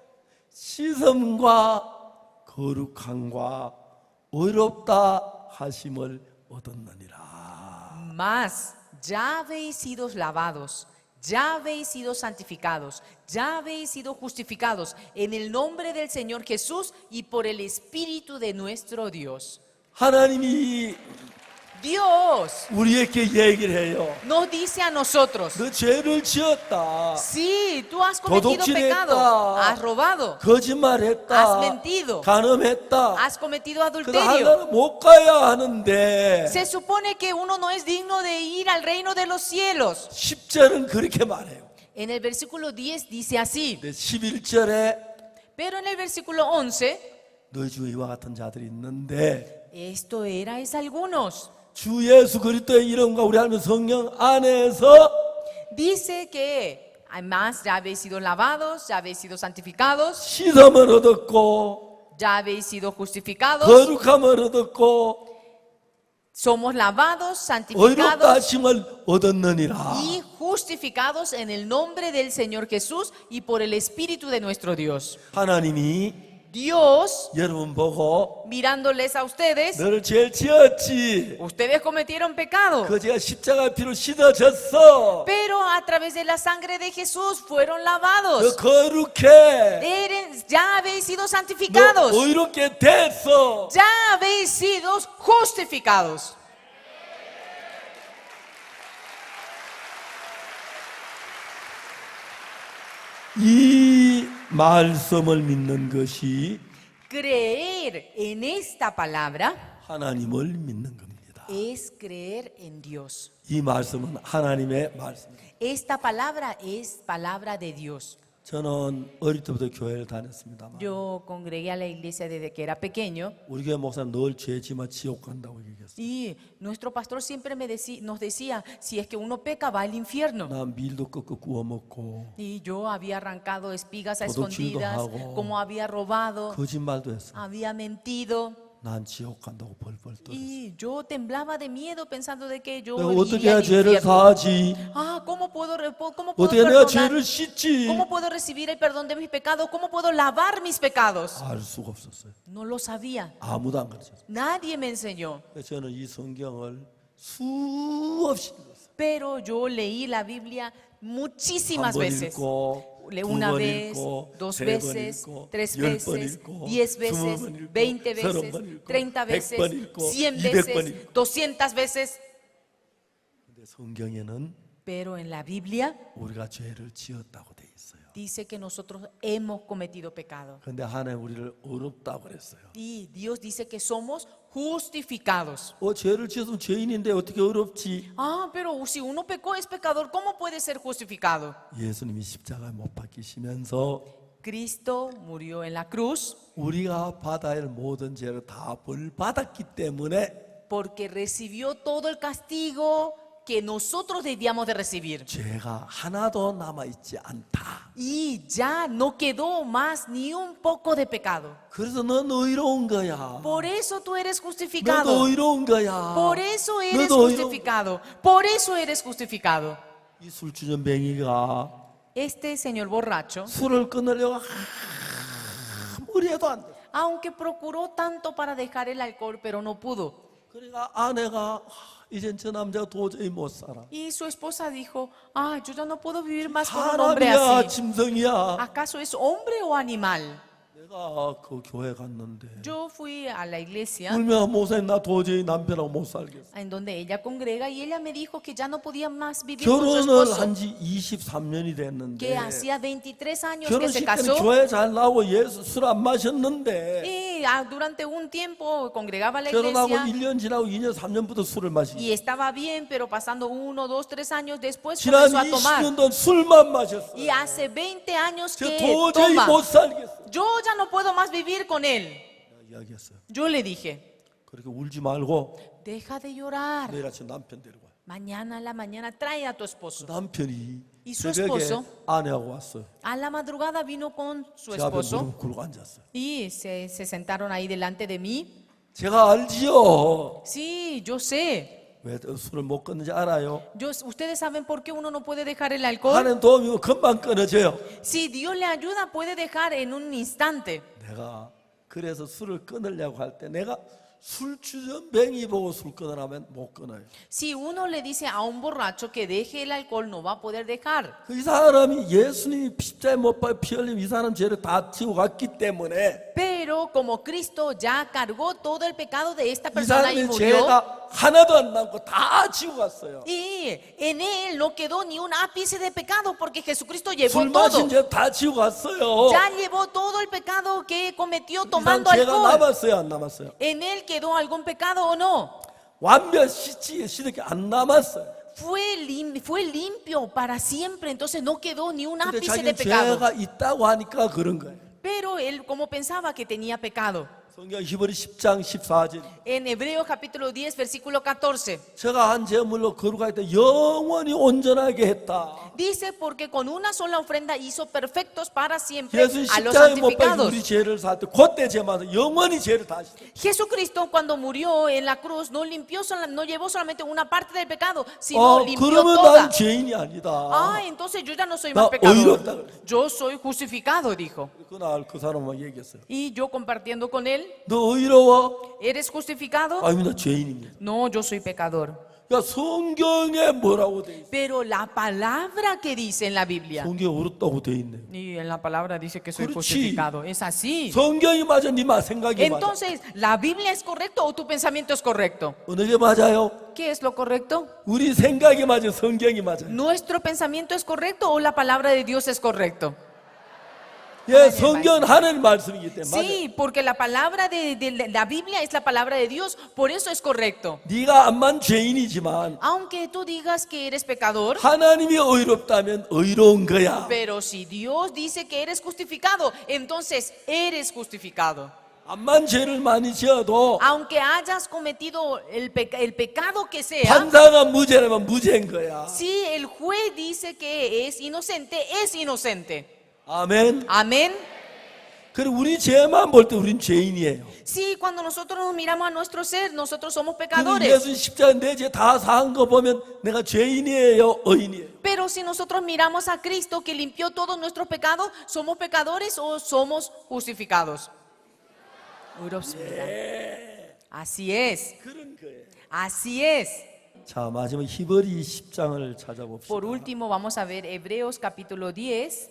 씻음과 거룩함과 의롭다 하심을 얻었느니라. más, ya habéis sido lavados, ya habéis sido santificados, ya habéis sido justificados en el nombre del Señor Jesús y por el Espíritu de nuestro Dios. 하나님이 Dios 우리에게 얘기를 해요. nos dice a nosotros, 너 죄를 지었다. sí, tú has cometido 도둑질했다. pecado, has robado, 거짓말했다. has mentido, 간음했다. has cometido 그래서 adulterio. 하나님 못 가야 하는데 Se supone que uno no es digno de ir al reino de los cielos. 10절은 그렇게 말해요. En el versículo 10 dice así, 근데 11절에 pero en el versículo 11, 너희 중에 이와 같은 자들이 있는데 esto erais algunos. 주 예수 그리스도의 이름과 우리 하나님 성령 안에서 Dice que además ya habéis sido lavados, ya habéis sido santificados, 씻음을 얻었고 ya habéis sido justificados, 거룩함을 얻었고 somos lavados, 의롭다 santificados 하심을 얻었느니라. y justificados en el nombre del Señor Jesús y por el Espíritu de nuestro Dios. 하나님이 Dios, 여러분 보고 mirándoles a ustedes, 너를 죄를 지었지. ustedes cometieron pecado, 그 죄가 십자가 피로 씻어졌어. pero a través de la sangre de Jesús fueron 너 lavados. 거룩해. Ya habéis sido 너 santificados, 의롭게 됐어. ya habéis sido justificados. 이 말씀을 믿는 것이 Creer en esta palabra 하나님을 믿는 겁니다. es creer en Dios. 이 말씀은 하나님의 말씀입니다. Esta palabra es palabra de Dios. 저는 어릴 때부터 교회를 다녔습니다만 Yo congregué a la iglesia desde que era pequeño 우리 교회 목사님 늘 죄 지면 지옥 간다고 얘기했어요. y nuestro pastor siempre nos decía, si es que uno peca va al infierno. 난 밀도 꺾어 구워 먹고 Y yo había arrancado espigas a 도둑질도 escondidas, 하고 como había robado, 거짓말도 했어. había mentido. 난 지옥 간다고 벌벌 떨었어. Y yo temblaba de miedo pensando de que yo 내가 어떻게 iría 해야 al 죄를 infierno. 사하지? ¿Cómo puedo 어떻게 내가 perdonar? 죄를 씻지? ¿Cómo puedo recibir el perdón de mis pecados? ¿Cómo puedo lavar mis pecados? 알 수가 없었어요. No lo sabía. 아무도 안 가르쳤어요. Nadie me enseñó. 그래서 저는 이 성경을 수없이 읽었어요. Pero yo leí la Biblia muchísimas 한 번 veces. 읽고, Una 두 번 vez, 읽고, dos 세 번 veces, 읽고, tres 10번 veces, 읽고, 10 20번 veces, 읽고, 20 veces, 30번 읽고, 30 veces, 100번 읽고, 100 200번 veces, 읽고. 200 veces. 근데 성경에는 Pero en la Biblia 우리가 죄를 지었다고 돼 있어요. dice que nosotros hemos cometido pecado. 근데 하나님 우리를 어렵다고 그랬어요. Y Dios dice que somos justificados. 죄를 지었으면 죄인인데 어떻게 어렵지? Pero si uno pecó es pecador, ¿cómo puede ser justificado? 예수님이 십자가에 못 박히시면서 Cristo murió en la cruz 우리가 받아야 할 모든 죄를 다 벌받았기 때문에 porque recibió todo el castigo que nosotros debíamos de recibir. 죄가 하나도 남아있지 않다. Y ya no quedó más ni un poco de pecado. 그래서 넌 의로운 거야. Por eso tú eres 너도 justificado. 의로운 거야. Por eso eres 너도 justificado. Por eso eres justificado. 이 술주전뱅이가 Este señor borracho, 술을 끊으려고 아무리 해도 안 돼. aunque procuró tanto para dejar el alcohol, pero no pudo. 그러니까 아내가 이젠 저 남자가 도저히 못 살아. Y su esposa dijo, yo ya no puedo vivir más con un hombre 사람이야, así. 짐승이야. ¿Acaso es hombre o animal? 내가 그 교회 갔는데 Yo fui a la iglesia 울며 목사님 나 도저히 남편하고 못 살겠어. en donde ella congrega y ella me dijo que ya no podía más vivir con su 결혼을 esposo, 한 지 23년이 que 됐는데 hacía 23 años que se 결혼식 때는 casó 교회 잘 나오고 예수 술 안 마셨는데 y durante un tiempo congregaba a la 결혼하고 iglesia 1년 지나고 2년 3년부터 술을 마시고 y estaba bien, pero pasando 1, 2, 3 años después 지난 comenzó a tomar. 20년 동안 술만 마셨어. Y hace 20 años 저 que 도저히 toma. 못 살겠어. Yo ya no puedo más vivir con él. 내가 이야기했어요. Yo le dije, 그렇게 울지 말고 deja de llorar. 내일 아침 남편 데리고 와. Mañana a la mañana trae a tu esposo. 남편이 이 su 새벽에 esposo? 아내하고 왔어요. A la madrugada vino con su 제 앞에 esposo 무릎 꿇고 앉았어요. y se sentaron ahí delante de mí. 제가 알지요. Sí, yo sé. 왜 술을 못 끊는지 알아요? Ustedes saben por qué uno no puede dejar el alcohol. 하나님 도움이고 금방 끊어져요. Si Dios le ayuda, puede dejar en un instante. 내가 그래서 술을 끊으려고 할 때 내가 술주전뱅이 보고 술 끊으라면 못 끊어요. Si uno le dice a un borracho que deje el alcohol, no va a poder dejar. 이 사람이 예수님이 십자가에 못 박혀 피 흘림 이 사람 죄를 다 지고 갔기 때문에 Pero como Cristo ya cargó todo el pecado de esta 이 persona y 사람의 murió, 죄가 하나도 안 남고 다 지고 갔어요. y en él no quedó ni un ápice de pecado porque Jesucristo llevó 술 todo. 마신 죄 다 지고 갔어요. Ya llevó todo el pecado que cometió 이 사람 tomando 죄가 alcohol. 남았어요, 안 남았어요? ¿En él quedó algún pecado o no? 완벽 시드게 안 남았어요. Fue limpio para siempre, entonces no quedó ni un 근데 ápice de 자기는 pecado. 죄가 있다고 하니까 그런 거예요. Pero él como pensaba que tenía pecado. 성경 히브리 10장 14절. En Hebreos capítulo 10, versículo 14. 제가 한 제물로 거룩하게 때 영원히 온전하게 했다. Dice, porque con una sola ofrenda hizo perfectos para siempre 예수 a los 십자가에 못 박혀 santificados. 우리 죄를 살 때 그때 죄만 영원히 죄를 다 씻어. Jesucristo cuando murió en la cruz no no llevó solamente una parte del pecado, sino limpió 그러면 toda. 난 죄인이 아니다. Entonces yo ya no soy 나 más pecador. 의롭다 그래. Yo soy justificado, dijo. 그날 그 사람만 얘기했어요. Y yo compartiendo con él, 너 의로워? ¿eres justificado? 아니 나 죄인입니다. No, yo soy pecador. 야 성경에 뭐라고 돼 있어? Pero la palabra que dice en la Biblia, 성경에 어렵다고 돼 있네. y en la palabra dice que soy 그렇지. justificado, es así. 성경이 맞아, 네 생각이 맞아. Entonces, ¿la Biblia es correcto o tu pensamiento es correcto? 어느 게 맞아요? ¿Qué es lo correcto? 우리 생각이 맞아, 성경이 맞아. ¿Nuestro pensamiento es correcto o la palabra de Dios es correcto? 예, 성경은 하나님 말씀이기 때문에 맞아. Sí, porque la palabra de la Biblia es la palabra de Dios, por eso es correcto. 네가 암만 죄인이지만 Aunque tú digas que eres pecador, 하나님이 의롭다면 의로운 거야. pero si Dios dice que eres justificado, entonces eres justificado. 암만 죄를 많이 지어도 Aunque hayas cometido el pecado que sea, 판사가 무죄라면 무죄인 거야. si el juez dice que es inocente, es inocente. 아멘. Amén. 그리고 우리 죄만 볼 때 우린 죄인이에요. Sí, cuando nosotros nos miramos a nuestro ser, nosotros somos 근데 pecadores. 예수 십자가 내 죄 다 사한 거 보면 내가 죄인이에요, 의인이에요? Pero si nosotros miramos a Cristo que limpió todos nuestros pecados, ¿somos pecadores o somos justificados? Así es, 그런 거예요. así es. 자, 마지막 히브리 10장을 찾아봅시다. Por último, vamos a ver Hebreos capítulo 10,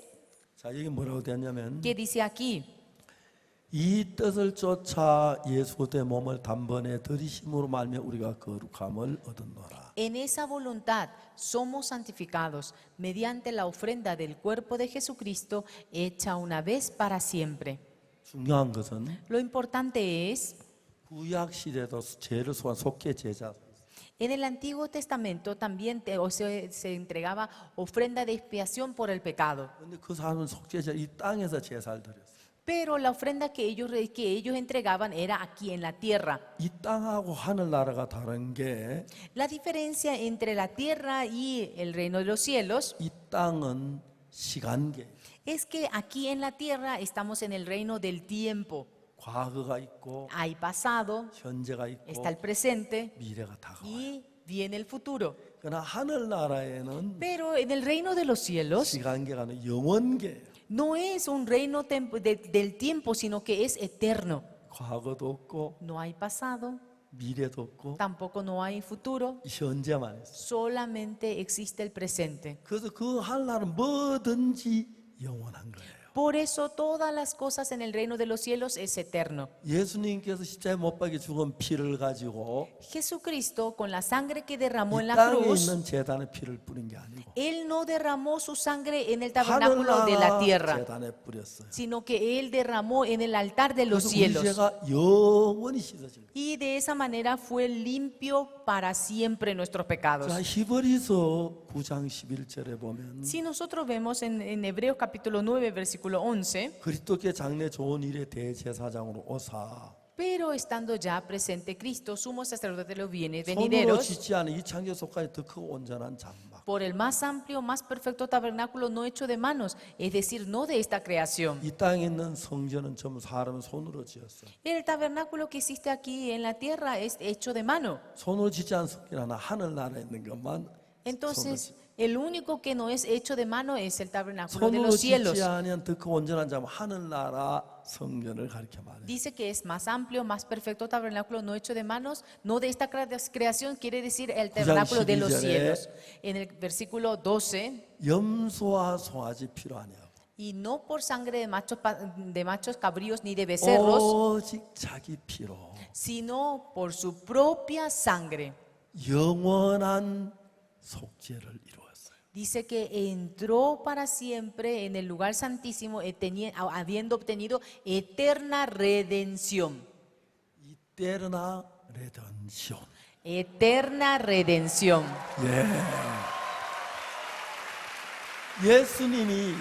자, 여기 뭐라고 되었냐면 que dice aquí: 이 뜻을 쫓아 예수 대 몸을 단번에 들이심으로 말며 우리가 거룩함을 얻었노라. En esa voluntad somos santificados mediante la ofrenda del cuerpo de Jesucristo hecha una vez para siempre. 중요한 것은 Lo importante es, 구약 시대도 죄를 소환 속죄 제자. en el Antiguo Testamento también se entregaba ofrenda de expiación por el pecado. 근데 그 사람은 속죄자 이 땅에서 제사를 드렸어요. Pero la ofrenda que ellos entregaban era aquí en la tierra. 이 땅하고 하늘 나라가 다른 게 La diferencia entre la tierra y el reino de los cielos 이 땅은 시간계. es que aquí en la tierra estamos en el reino del tiempo. 과거가 있고 Hay pasado, 현재가 있고 está el presente 미래가 다가와요. y viene el futuro. 그러나 하늘 나라에는 Pero en el reino de los cielos 시간계가 아니라 영원계. no es un reino del tiempo, sino que es eterno. 과거도 없고 No hay pasado, 미래도 없고 tampoco no hay futuro, 현재만 있어요. solamente existe el presente. 그래서 그 하늘나라는 뭐든지 영원한 거예요. Por eso todas las cosas en el reino de los cielos es eterno. 예수님께서 십자가에 못 박혀 죽은 피를 가지고 Jesucristo, con la sangre que derramó en 이 la 땅에 cruz, 있는 제단에 피를 뿌린 게 아니고 Él no derramó su sangre en el tabernáculo de la 하늘나라 tierra, 제단에 뿌렸어요. sino que Él derramó en el altar de los 그래서 우리 cielos. 죄가 영원히 씻어진 거예요. Y de esa manera fue limpio para siempre nuestros pecados. 자, 히브리서 9장 11절에 보면 Si nosotros vemos en Hebreos capítulo 9, versículo 11, 그리스도께 장래 좋은 일의 대제사장으로 오사 pero estando ya presente Cristo, sumo sacerdote de los bienes 손으로 venideros, 짓지 않은 이 창조 속까지 더 크고 온전한 장막. por el más amplio, más perfecto tabernáculo no hecho de manos, es decir, no de esta creación. 이 땅에 있는 성전은 전부 사람은 손으로 지었어요. El tabernáculo que existe aquí en la tierra es hecho de mano. 손으로 짓지 않은 성전 하나 하늘나라에 있는 것만 Entonces, el único que no es hecho de mano es el tabernáculo de 손으로 los cielos. 짓지 않은 더 크고 온전한 장막 하늘나라 성전을 가리켜 말해요. Dice que es más amplio, más perfecto tabernáculo no hecho de manos, no de esta creación, quiere decir el tabernáculo de los 12절에 cielos. En el versículo 12, 염소와 송아지 필요 아니야. y no por sangre de machos cabríos ni de becerros, 오직 자기 피로 sino por su propia sangre. 영원한 속죄를 이루었어요. Dice que entró para siempre en el lugar santísimo, habiendo obtenido eterna redención. 이때르나 레덴션. Eterna redención. 예수님이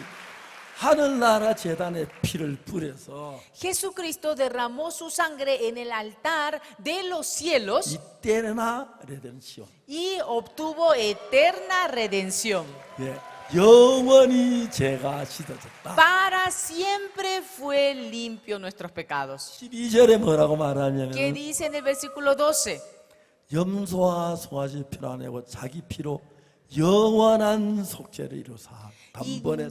하늘나라 제단에 피를 뿌려서 Jesucristo derramó su sangre en el altar de los cielos 이때르나 레덴션. y obtuvo eterna redención. 예, 영원히 죄가 씻어졌다. Para siempre fue limpio nuestros pecados. 12절에 뭐라고 ¿Qué 말하냐면 dice en el versículo 12? 염소와 송아지 피로 안 내고 자기 피로 영원한 속죄를 이루사 단번에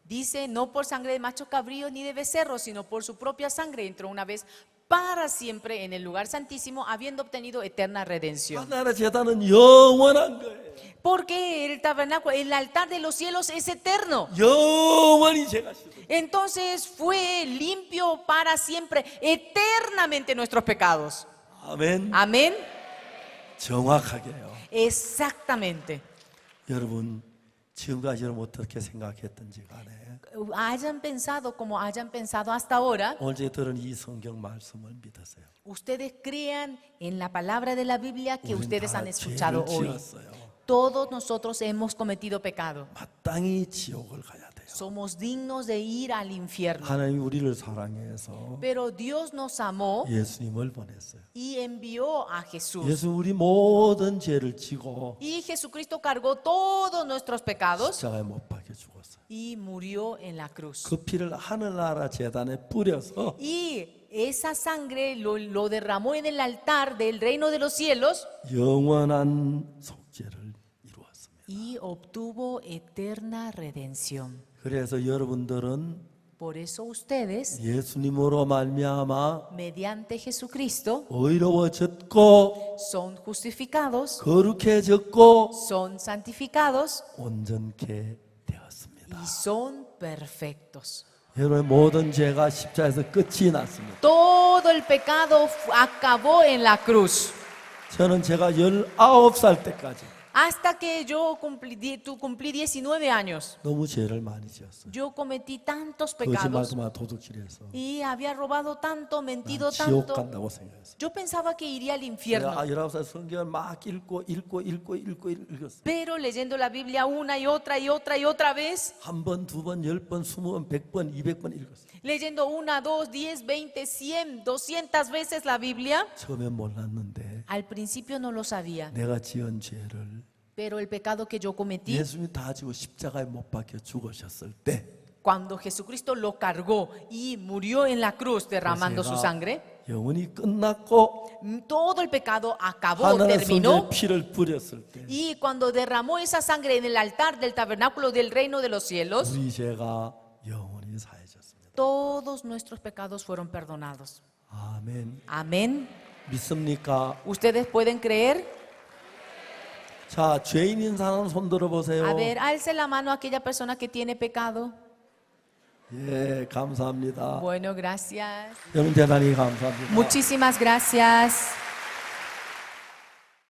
Dice, no por sangre de machos cabríos ni de becerros, sino por su propia sangre entró una vez para siempre en el lugar santísimo, habiendo obtenido eterna redención. 하늘나라 제단은 영원한 거예요. Porque el tabernáculo, el altar de los cielos es eterno. 영원히 죄가 씻어졌다. Entonces fue limpio para siempre, eternamente nuestros pecados. 아멘. Amén. 정확하게요. Exactamente. 여러분 지금까지 여러분 어떻게 생각했던지 간에 Hayan pensado como hayan pensado hasta ahora, 오늘 제가 들은 이 성경 말씀을 믿으세요. ustedes crean en la palabra de la Biblia que 우린 ustedes 다 han escuchado 죄를 hoy. 지었어요. Todos nosotros hemos cometido pecado. 마땅히 지옥을 가야 돼요. Somos dignos de ir al infierno. 하나님이 우리를 사랑해서 Pero Dios nos amó 예수님을 보냈어요. y envió a Jesús. 예수 우리 모든 죄를 지고 Y Jesucristo cargó todos nuestros pecados 십자가에 못 박혀 죽었어요. y murió en la cruz. 그 피를 하늘나라 재단에 뿌려서 Y esa sangre lo derramó en el altar del reino de los cielos 영원한 속죄를 이루었습니다. y obtuvo eterna redención. 그래서 여러분들은 Por eso ustedes, 예수님으로 말미암아 mediante Jesucristo, 의로워졌고 son justificados, 거룩해졌고 son santificados 온전케 되었습니다. y son perfectos. 여러분의 모든 죄가 십자가에서 끝이 났습니다. Todo el pecado acabó en la cruz. 저는 제가 19살 때까지 Hasta que yo cumplí 19 años, 너무 죄를 많이 지었어요. yo cometí tantos pecados 거짓말도 도둑질해서 y había robado tanto, mentido 지옥 tanto. 간다고 생각했어요. Yo pensaba que iría al infierno. 제가 19살 성경을 막 읽었어요. Pero leyendo la Biblia una y otra y otra y otra vez, 한 번, 두 번, 10번, 20번, 100번, 200번 읽었어요. leyendo una, dos, 10, 20, 100, 200 veces la Biblia, 처음엔 몰랐는데 al principio no lo sabía, 내가 지은 죄를 pero el pecado que yo cometí, 예수님이 다 지고 십자가에 못 박혀 죽으셨을 때 cuando Jesucristo lo cargó y murió en la cruz derramando su sangre, 영원히 끝났고 todo el pecado acabó, 하나님 terminó. 성전에 피를 뿌렸을 때 Y cuando derramó esa sangre en el altar del tabernáculo del reino de los cielos, 우리 죄가 영원히 사해졌습니다. todos nuestros pecados fueron perdonados. 아멘. Amén. 믿습니까? ¿Ustedes pueden creer? 자, 죄인인 사람 손 들어 보세요. A ver, alce la mano a aquella persona que tiene pecado. 예, 감사합니다. Bueno, gracias. 여러분 대단히 감사합니다. Muchísimas gracias.